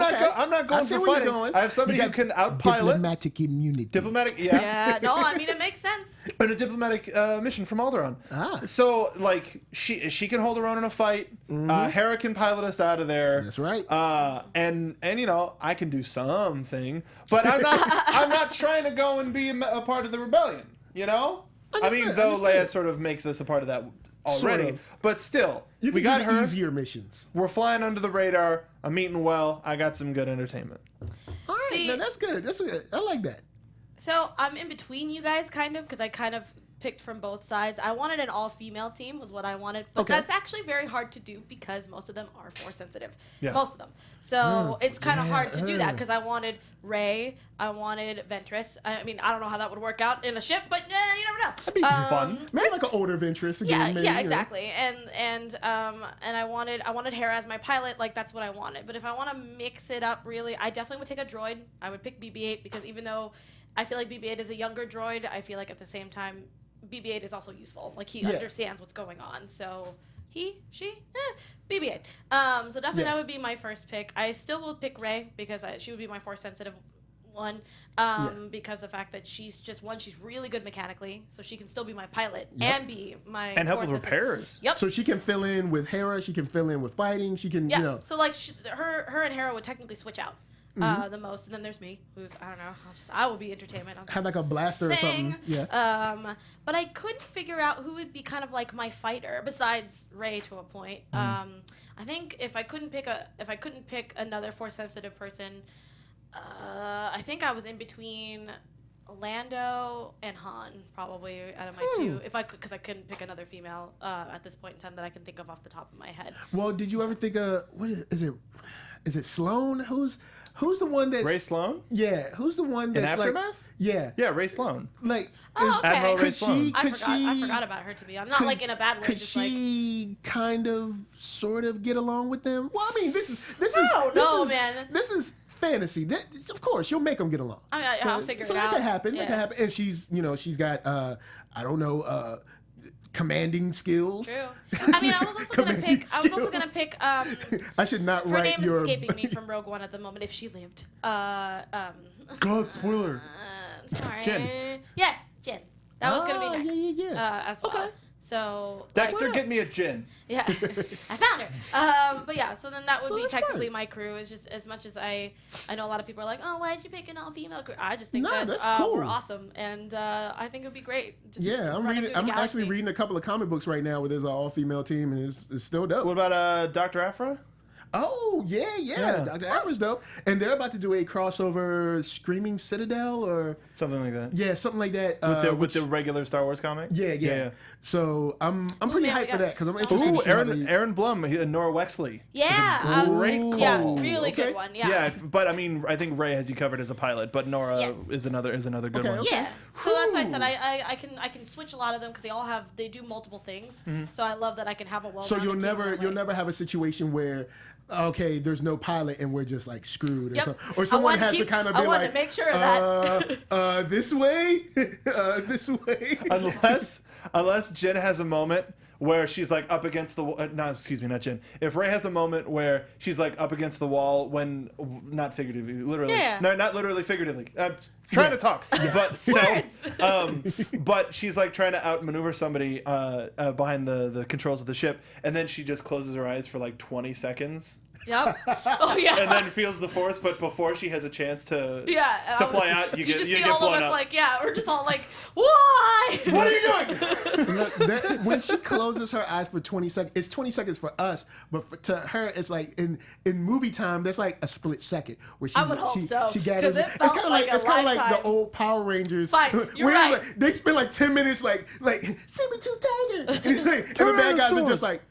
not going for fighting. I have somebody who can outpilot. Diplomatic immunity. Diplomatic, Yeah, no, I mean, it makes sense. And a diplomatic mission from Alderaan. Ah. So she can hold her own in a fight. Hera can pilot us out of there. That's right. And I can do something, but I'm not trying to go and be a part of the rebellion. I mean, though Leia sort of makes us a part of that already, Sort of. but still, You we can got do the her. easier missions. We're flying under the radar. I'm eating well. I got some good entertainment. All right, See- now that's good. That's good. I like that. So I'm in between you guys, kind of, because I kind of picked from both sides. I wanted an all-female team, was what I wanted, but Okay. that's actually very hard to do because most of them are force sensitive. Yeah. Most of them. So it's kind of hard to do that because I wanted Rey, I wanted Ventress. I mean, I don't know how that would work out in a ship, but you never know. That'd be fun. Maybe like an older Ventress again. Yeah, maybe, yeah, you know. exactly. And I wanted Hera as my pilot, like that's what I wanted. But if I want to mix it up, really, I definitely would take a droid. I would pick BB-8 because even though I feel like BB-8 is a younger droid, I feel like at the same time BB-8 is also useful. Like he understands what's going on. So BB-8. So definitely that would be my first pick. I still will pick Rey because she would be my force sensitive one. Because the fact that she's really good mechanically, so she can still be my pilot and be my And help with force sensitive. repairs. Yep. So she can fill in with Hera. She can fill in with fighting. She can, Yeah. So like her and Hera would technically switch out the most, and then there's me, who's I don't know. I will be entertainment. I'll have like a blaster or something. Yeah. But I couldn't figure out who would be kind of like my fighter besides Rey to a point. I think if I couldn't pick another force sensitive person, I think I was in between Lando and Han, probably out of my two. If I could, because I couldn't pick another female at this point in time that I can think of off the top of my head. Well, did you ever think of what is it? Is it Sloane? Who's the one that's Ray Sloan? Yeah, who's the one that's In Aftermath? Yeah, Ray Sloan. like. Oh, okay. Admiral Ray Could Sloan. she? I forgot about her to be. I'm not like in a bad way. Could Just she kind of, sort of get along with them? Well, I mean, this is don't know, man. This is fantasy. Of course, you'll make them get along. I'll figure it out. So that could happen. Yeah. That could happen. And she's got I don't know. Commanding skills. True. I mean, I was also gonna pick. I should not her write name your. is escaping me from Rogue One at the moment. If she lived. God, spoiler. Sorry. Jyn. Yes, Jyn. That was gonna be next. Yeah. As well. Okay. So Dexter, get me a Jyn. Yeah, I found her. But yeah, so then that would be technically fine. my crew. Is just as much as I know a lot of people are like, oh, why'd you pick an all-female crew? I just think that's cool. we're awesome, and I think it would be great. Just I'm actually reading a couple of comic books right now where there's an all-female team, and it's still dope. What about Dr. Afra? Oh, yeah. Dr. Afra's dope. And they're about to do a crossover Screaming Citadel or... Something like that. Yeah, something like that. With the regular Star Wars comic? Yeah. So I'm pretty hyped for that because I'm interested to see Aaron Blum, Nora Wexley. Yeah. Great call. Yeah, really good one. Yeah. Yeah, but I mean, I think Ray has you covered as a pilot, but Nora is another good one. Yeah. So that's why I said I can switch a lot of them because they do multiple things. Mm-hmm. So I love that I can have a So you'll never have a situation where okay, there's no pilot and we're just like screwed or someone has to kind of be like, I want to make sure that this way, this way. Unless Jyn has a moment where she's like up against the wall. Not Jyn. If Ray has a moment where she's like up against the wall when, not figuratively, literally. Yeah. No, not literally, figuratively. Trying to talk, but but she's like trying to outmaneuver somebody behind the controls of the ship, and then she just closes her eyes for like 20 seconds. Yep. Oh yeah. And then feels the force, but before she has a chance to fly out, you just get see all blown of us up. like we're just all like, why? What are you doing? Look, when she closes her eyes for 20 seconds, it's 20 seconds for us, but to her, it's like in movie time, that's like a split second where I would hope so. She gathers. It's kind of like the old Power Rangers. Fine, you're right. Like, they spend like 10 minutes like see me too tighter, and the bad guys are just like.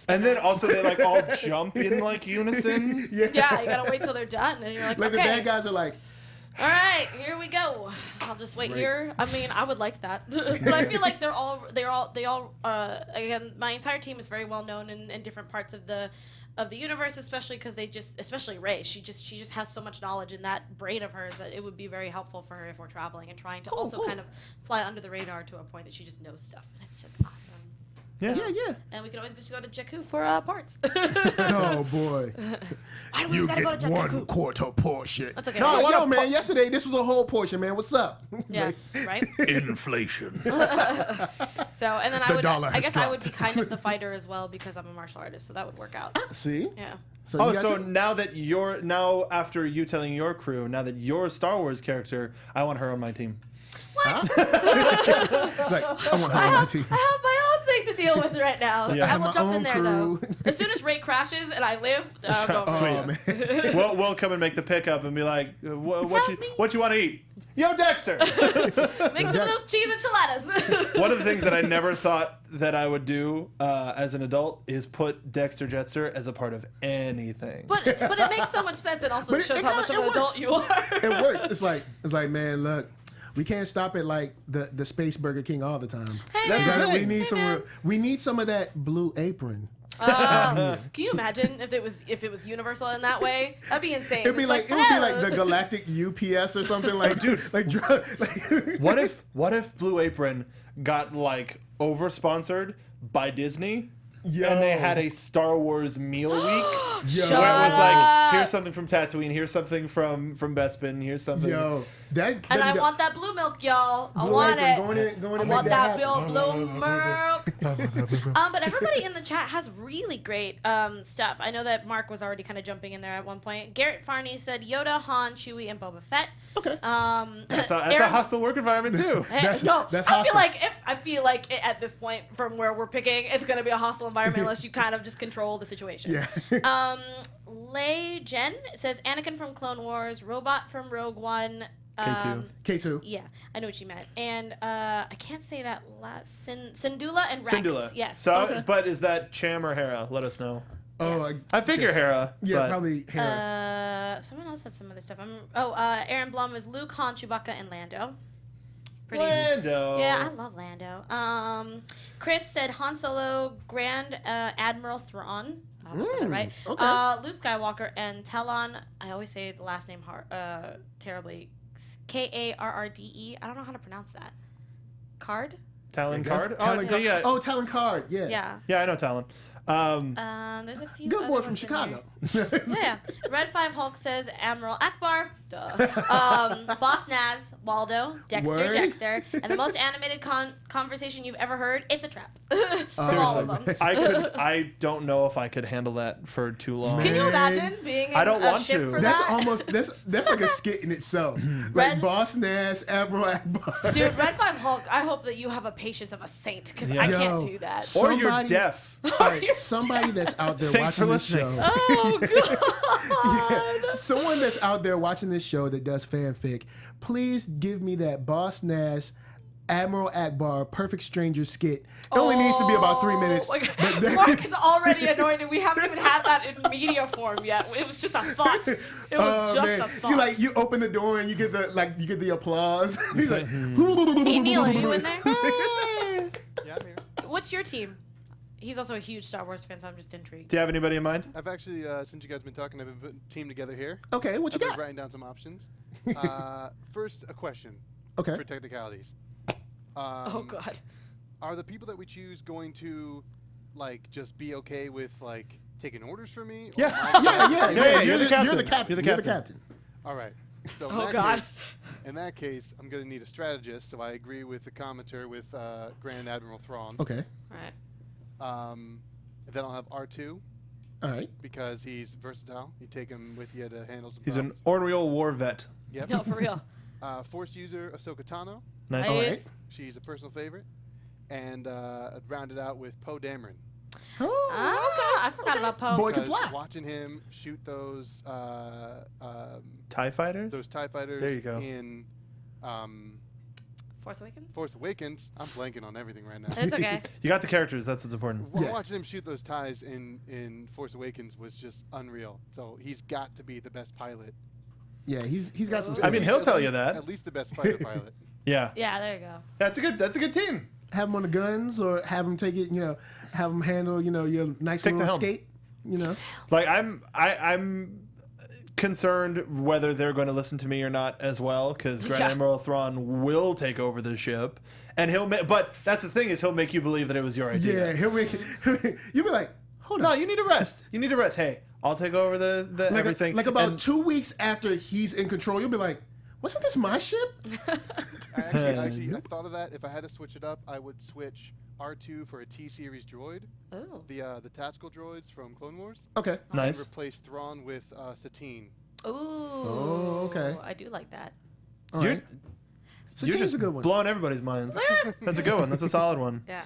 And then also they like all jump in like unison. Yeah, you gotta wait till they're done, and you're like, okay. The bad guys are like, all right, here we go. I'll just wait here. I mean, I would like that, but I feel like they all again, my entire team is very well known in different parts of the universe, especially because especially Ray, she just has so much knowledge in that brain of hers that it would be very helpful for her if we're traveling and trying to kind of fly under the radar to a point that she just knows stuff, and it's just awesome. Yeah. And we can always just go to Jakku for parts. Oh boy. You get go to one quarter portion. That's okay. No, man. Yesterday this was a whole portion, man. What's up? Yeah. Right. Inflation. So and then I guess dropped. I would be kind of the fighter as well because I'm a martial artist, so that would work out. See. Yeah. So now after you telling your crew, now that you're a Star Wars character, I want her on my team. What? Like, I want her on my team. I have my own thing to deal with right now. Yeah. I will jump in there crew. though. As soon as Ray crashes and I live, I'll go for it. Man. We'll come and make the pickup and be like, what you want to eat? Yo, Dexter! Make some of those cheese enchiladas. One of the things that I never thought that I would do as an adult is put Dexter Jetster as a part of anything. But it makes so much sense and also shows how much of an adult you are. It works. It's like, man, look. We can't stop at like the Space Burger King all the time. Hey, man. We need some of that Blue Apron. Can you imagine if it was universal in that way? That'd be insane. It would be like the Galactic UPS or something. Like, dude, like what if Blue Apron got like over sponsored by Disney? Yo. And they had a Star Wars meal week Yo. where it was like, here's something from Tatooine, here's something from Bespin, here's something. Yo, and I want that blue milk, y'all. I want it. I want that blue milk. But everybody in the chat has really great stuff. I know that Mark was already kind of jumping in there at one point. Garrett Farney said Yoda, Han, Chewie, and Boba Fett. Okay. That's a hostile work environment too. That's I feel like at this point, from where we're picking, it's going to be a hostile environment unless you kind of just control the situation. Yeah. Lei Jen says Anakin from Clone Wars, Robot from Rogue One. K2. Yeah, I know what you meant. And I can't say that last. Syndulla and Rex. Syndulla. Yes. So, but is that Cham or Hera? Let us know. Oh, I figure Hera. Yeah, probably Hera. Someone else had some other stuff. Aaron Blum is Luke, Han, Chewbacca, and Lando. Lando. Yeah, I love Lando. Chris said Han Solo, Grand Admiral Thrawn. almost said it right. Okay. Luke Skywalker and Talon. I always say the last name terribly. Karrde. I don't know how to pronounce that. Card. Talon Card? Talon Card. Yeah. Oh, Talon Card. Yeah. Yeah. Yeah, I know Talon. There's a few. Good other boy from ones in Chicago. here. Yeah. Red 5 Hulk says Admiral Akbar. Duh. Boss Naz, Waldo, Dexter, Word. Jexter, and the most animated conversation you've ever heard. It's a trap. All Seriously, of them. I don't know if I could handle that for too long. Can you Man. imagine being in I don't a want ship to. for That's that? almost that's like a skit in itself. Like Red- Boss Nass, Admiral Akbar. Dude, Red 5 Hulk, I hope that you have a patience of a saint, because I Yeah. can't Yo. do that. Or you're Somebody- deaf. All right, somebody that's out there Thanks for watching this listening. show. Oh, God. Someone that's out there watching this show that does fanfic, please give me that Boss Nass, Admiral Akbar, Perfect Stranger skit. It only needs to be about 3 minutes. Oh, my God. but then- Mark is already annoyed, and we haven't even had that in media form yet. It was just a thought. It was just man. a thought. You open the door and you get the applause. He's like, Hey, Neil, are you in there? Yeah, I'm here. What's your team? He's also a huge Star Wars fan, so I'm just intrigued. Do you have anybody in mind? I've actually, since you guys have been talking, I've been putting a team together here. Okay, what you I've been got? writing down some options. First, a question Okay. for technicalities. Oh, God. Are the people that we choose going to, like, just be okay with, like, taking orders from me? Or Yeah. am I- Yeah. You're the captain. You're the captain. You're the captain. All right. So in Oh, that God. case, in that case, I'm going to need a strategist, so I agree with the commenter with Grand Admiral Thrawn. Okay. All right. Then I'll have R2 All right. because he's versatile. You take him with you to handle some He's an problems. Ornreal war vet. Yep. No, for real. Force user Ahsoka Tano. Nice. All Nice. right. She's a personal favorite. And I'd round it out with Poe Dameron. Oh, I forgot about Poe. Boy can Because fly. watching him shoot those TIE fighters? TIE fighters There you go. in Force Awakens? Force Awakens, I'm blanking on everything right now. It's okay. You got the characters. That's what's important. Yeah. Watching him shoot those ties in Force Awakens was just unreal. So he's got to be the best pilot. Yeah, he's got some. I mean, skills. he'll tell At you least- that. At least the best fighter pilot. Yeah. Yeah, there you go. That's a good team. Have him on the guns or have him take it. Have him handle. Your nice Take the little helm. skate. Like I'm concerned whether they're going to listen to me or not as well, because Grand Yeah. Admiral Thrawn will take over the ship, and but that's the thing, is he'll make you believe that it was your idea. Yeah, he'll make. You'll be like, hold No, on. you need to rest. You need to rest. Hey, I'll take over the everything. Like about And 2 weeks after he's in control, you'll be like, wasn't this my ship? Actually, I thought of that. If I had to switch it up, I would switch R2 for a T-Series droid, Ooh. the tactical droids from Clone Wars, Okay. and Nice. replace Thrawn with Satine. Ooh. Oh, okay. I do like that. All You're, right. you're Satine's just a good one. blowing everybody's minds. That's a good one. That's a solid one. Yeah.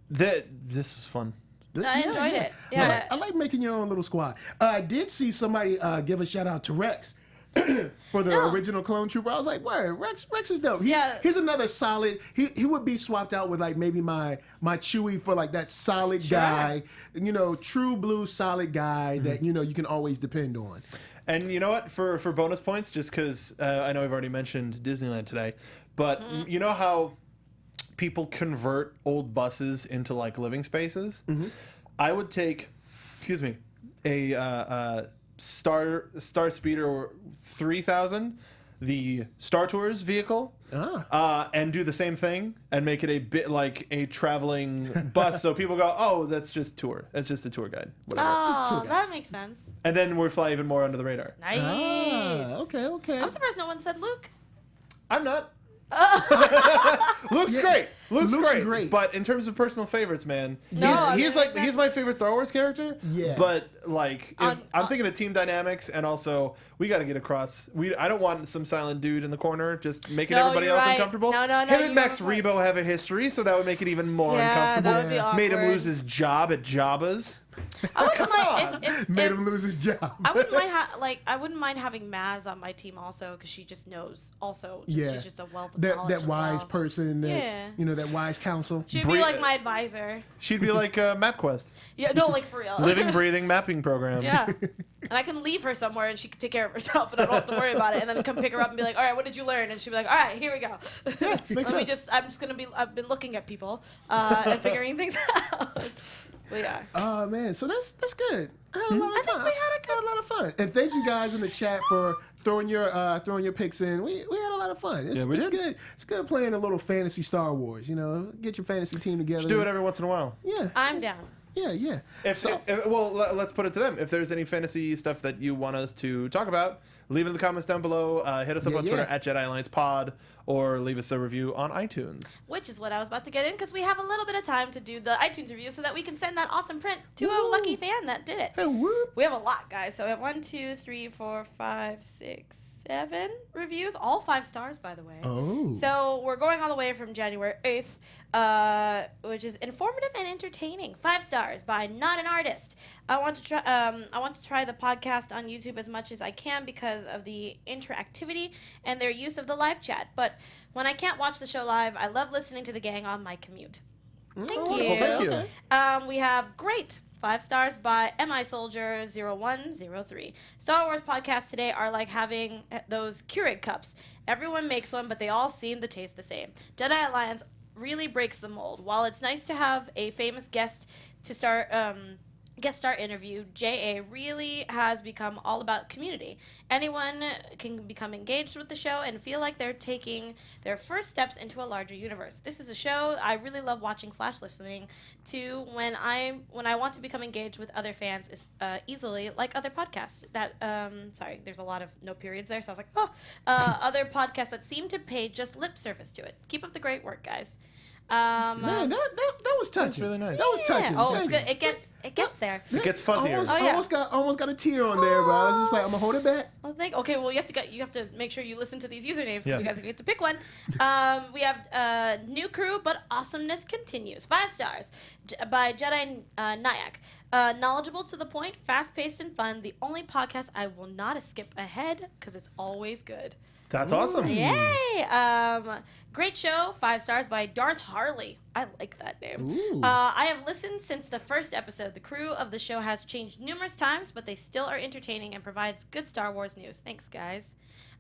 This was fun. I enjoyed it. Yeah. I like making your own little squad. I did see somebody give a shout out to Rex for the No. original Clone Trooper. I was like, word, Rex is dope. Yeah. He's another solid. He would be swapped out with like maybe my Chewie for like that solid Sure. guy, true blue solid guy that you can always depend on. And you know what? For bonus points, just because I know we've already mentioned Disneyland today, but you know how people convert old buses into like living spaces? I would take, a Star Speeder 3000, the Star Tours vehicle, and do the same thing and make it a bit like a traveling bus, so people go, oh, that's just tour. That's just a tour guide. Whatever. Oh, two that makes sense. And then we fly even more under the radar. Nice. Okay. I'm surprised no one said Luke. I'm not. Luke's great. Luke's great. But in terms of personal favorites, man, No, he's that makes he's my favorite Star Wars character. Yeah. But like, if I'm on- thinking of team dynamics, and also we got to get across. I don't want some silent dude in the corner just making No, everybody you're else right. uncomfortable. No, Him and you Max have a point. Rebo have a history, so that would make it even more Yeah, uncomfortable. that would be awkward. Made him lose his job at Jabba's. I wouldn't mind if Made him lose his job. I wouldn't mind I wouldn't mind having Maz on my team also, because she just knows also. She's just a wealth of knowledge that as wise well. person. That, Yeah. that wise counsel. She'd Bri- be like my advisor. She'd be like MapQuest, Yeah, no, like for real. living, breathing mapping program. Yeah. And I can leave her somewhere and she can take care of herself and I don't have to worry about it. And then come pick her up and be like, all right, what did you learn? And she'd be like, all right, here we go. makes sense. I'm just going to be, I've been looking at people and figuring things out. We are. Oh man, so that's good. I had a lot of time. we had a lot of fun. And thank you guys in the chat for throwing your picks in. We had a lot of fun. It's good. It's good playing a little fantasy Star Wars. Get your fantasy team together. Just do it every once in a while. Yeah. I'm down. Yeah. Let's put it to them. If there's any fantasy stuff that you want us to talk about, leave it in the comments down below. Hit us up on Twitter at Jedi Alliance Pod, or leave us a review on iTunes. Which is what I was about to get in, because we have a little bit of time to do the iTunes review so that we can send that awesome print to a lucky fan that did it. Hey, whoop. We have a lot, guys. So we have 1, 2, 3, 4, 5, 6, 7 reviews, all 5 stars, by the way. Oh. So we're going all the way from January 8th, which is informative and entertaining. 5 stars by Not an Artist. I want to try the podcast on YouTube as much as I can because of the interactivity and their use of the live chat. But when I can't watch the show live, I love listening to the gang on my commute. Thank you. Thank you. Okay. We have great. 5 stars by MI Soldier 0103. Star Wars podcasts today are like having those Keurig cups. Everyone makes one, but they all seem to taste the same. Jedi Alliance really breaks the mold. While it's nice to have a famous guest star interview, JA really has become all about community. Anyone can become engaged with the show and feel like they're taking their first steps into a larger universe. This is a show I really love watching / listening to when I want to become engaged with other fans easily, like other podcasts that sorry, there's a lot of no periods there, so I was like, other podcasts that seem to pay just lip service to it. Keep up the great work, guys. Man, that was touching. That's really nice. That was touching. Oh, it's good. It gets there. It gets fuzzier. Almost got a tear on there, but I was just like, I'm gonna hold it back. Well, you have to make sure you listen to these usernames because you guys get to pick one. We have new crew, but awesomeness continues. 5 stars by Jedi Nyack. Knowledgeable, to the point, fast-paced, and fun. The only podcast I will not skip ahead because it's always good. That's awesome. Yay! Great show. 5 stars by Darth Harley. I like that name. I have listened since the first episode. The crew of the show has changed numerous times, but they still are entertaining and provides good Star Wars news. Thanks, guys.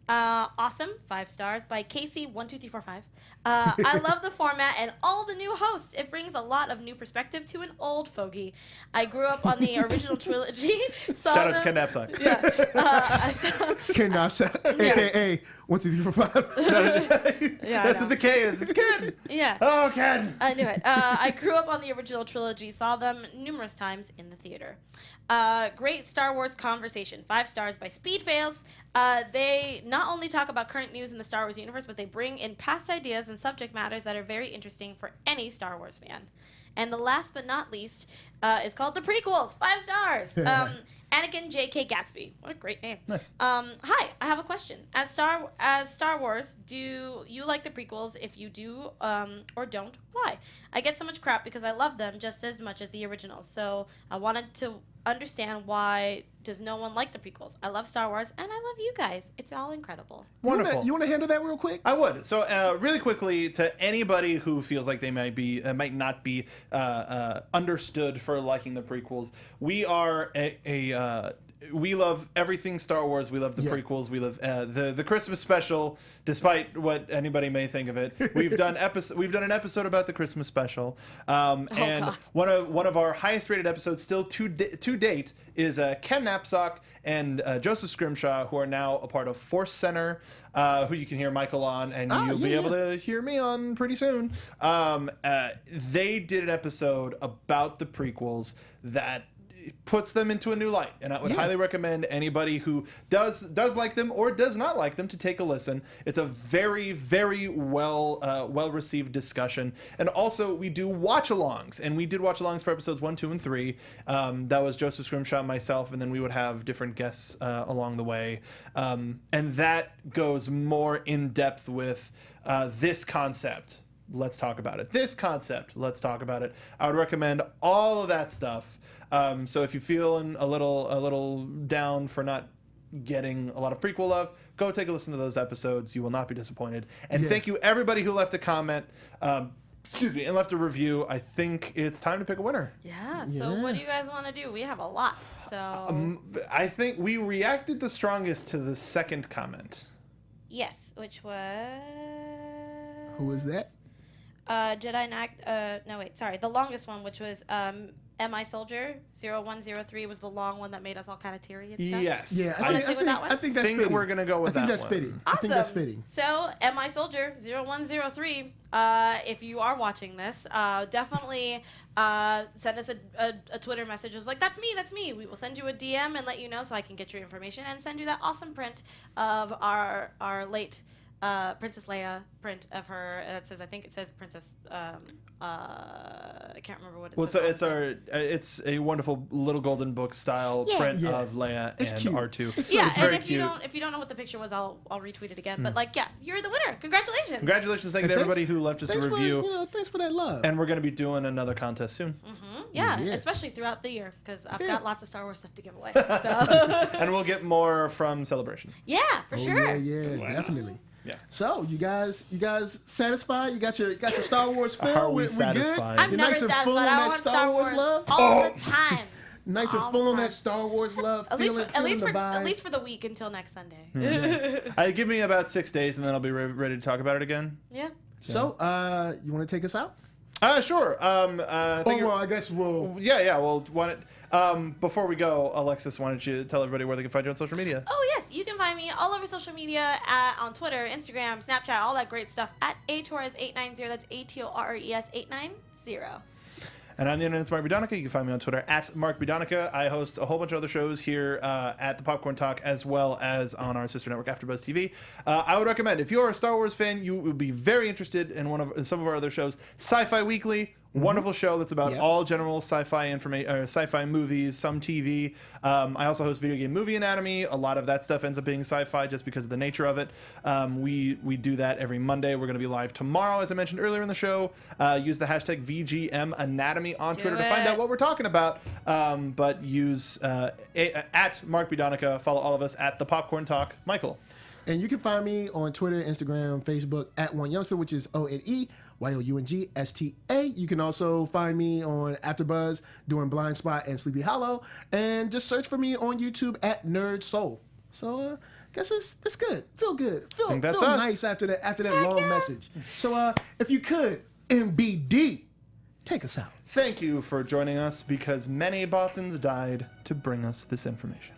Awesome. 5 stars by Casey12345. I love the format and all the new hosts. It brings a lot of new perspective to an old fogey. I grew up on the original trilogy. Shout out to Ken Knapsack. Yeah. Ken Knapsack, a.k.a. 12345. Yeah, that's what the K is. It's Ken. Yeah. Oh, Ken. I knew it. I grew up on the original trilogy, saw them numerous times in the theater. Great Star Wars conversation. 5 stars by Speed Fails. They not only talk about current news in the Star Wars universe, but they bring in past ideas and subject matters that are very interesting for any Star Wars fan. And the last but not least is called The Prequels. 5 stars. Anakin J.K. Gatsby. What a great name. Nice. Hi, I have a question. As Star Wars, do you like the prequels? If you do or don't, why? I get so much crap because I love them just as much as the originals. So I wanted to understand, why does no one like the prequels? I love Star Wars, and I love you guys. It's all incredible. Wonderful. You want to handle that real quick? I would. So, really quickly, to anybody who feels like they might not be understood for liking the prequels, we are we love everything Star Wars. We love the prequels. We love the Christmas special, despite what anybody may think of it. We've done an episode about the Christmas special, and God. one of our highest rated episodes still to date is Ken Knapsack and Joseph Scrimshaw, who are now a part of Force Center, who you can hear Michael on, and you'll be able to hear me on pretty soon. They did an episode about the prequels that puts them into a new light, and I would highly recommend anybody who does like them or does not like them to take a listen. It's a very, very well received discussion. And also, we do watch-alongs, and we did watch-alongs for episodes 1, 2, and 3. That was Joseph Scrimshaw and myself, and then we would have different guests along the way. And that goes more in depth with this concept. Let's talk about it. This concept, let's talk about it. I would recommend all of that stuff. So if you're feeling a little down for not getting a lot of prequel love, go take a listen to those episodes. You will not be disappointed. And thank you everybody who left a comment. And left a review. I think it's time to pick a winner. Yeah. So what do you guys want to do? We have a lot. So I think we reacted the strongest to the second comment. yes, which was Who was that? Jedi Knight. No, wait. Sorry, the longest one, which was MISoldier0103 was the long one that made us all kind of teary and stuff. Yes. Yeah, I think that's fitting. we're gonna go with that. I think that's one. fitting. Awesome. I think that's fitting. So, MISoldier0103, if you are watching this, definitely send us a Twitter message. It was like, that's me. We will send you a DM and let you know so I can get your information and send you that awesome print of our late Princess Leia print of her. I think it says Princess. I can't remember what it says. It's a wonderful little golden book style print of Leia and cute. R2. It's very cute. If you don't know what the picture was, I'll retweet it again. But you're the winner. Congratulations. Congratulations, thank you to everybody who left us a review. Thanks for that love. And we're going to be doing another contest soon. Yeah, especially throughout the year because I've got lots of Star Wars stuff to give away. And we'll get more from Celebration. Yeah, for sure. Yeah, definitely. Yeah. So you guys satisfied? You got your Star Wars fill? Are we satisfied? I'm You're never nice and satisfied. full on I that want Star Wars love all the time. Nice and full on that Star Wars love. At Feeling least for the week until next Sunday. Give me about 6 days, and then I'll be ready to talk about it again. Yeah. So, you want to take us out? Sure. I guess we'll... Yeah, well, before we go, Alexis, why don't you tell everybody where they can find you on social media? Oh, yes. You can find me all over social media on Twitter, Instagram, Snapchat, all that great stuff at atorres890. That's ATORRES890. And I'm the internet's Mark Donica. You can find me on Twitter at Mark Donica. I host a whole bunch of other shows here at the Popcorn Talk as well as on our sister network, AfterBuzz TV. I would recommend, if you're a Star Wars fan, you would be very interested in some of our other shows. Sci-Fi Weekly, wonderful show that's about all general sci-fi information, sci-fi movies, some TV. I also host Video Game Movie Anatomy. A lot of that stuff ends up being sci-fi just because of the nature of it. We do that every Monday. We're going to be live tomorrow, as I mentioned earlier in the show. Use the hashtag VGM Anatomy on Twitter to find out what we're talking about. But use at Mark Donica. Follow all of us at the Popcorn Talk. Michael. And you can find me on Twitter, Instagram, Facebook at One Youngster, which is ONEYOUNGSTA. You can also find me on AfterBuzz doing Blind Spot and Sleepy Hollow, and just search for me on YouTube at NerdSoul. So I guess it's good. Feel good. Feel nice after that long message. So if you could, MBD, take us out. Thank you for joining us because many Bothans died to bring us this information.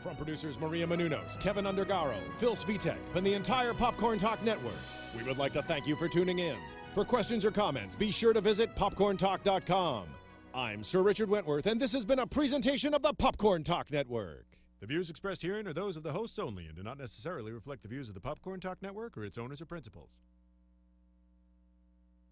From producers Maria Menounos, Kevin Undergaro, Phil Svitek, and the entire Popcorn Talk Network, we would like to thank you for tuning in. For questions or comments, be sure to visit popcorntalk.com. I'm Sir Richard Wentworth, and this has been a presentation of the Popcorn Talk Network. The views expressed herein are those of the hosts only and do not necessarily reflect the views of the Popcorn Talk Network or its owners or principals.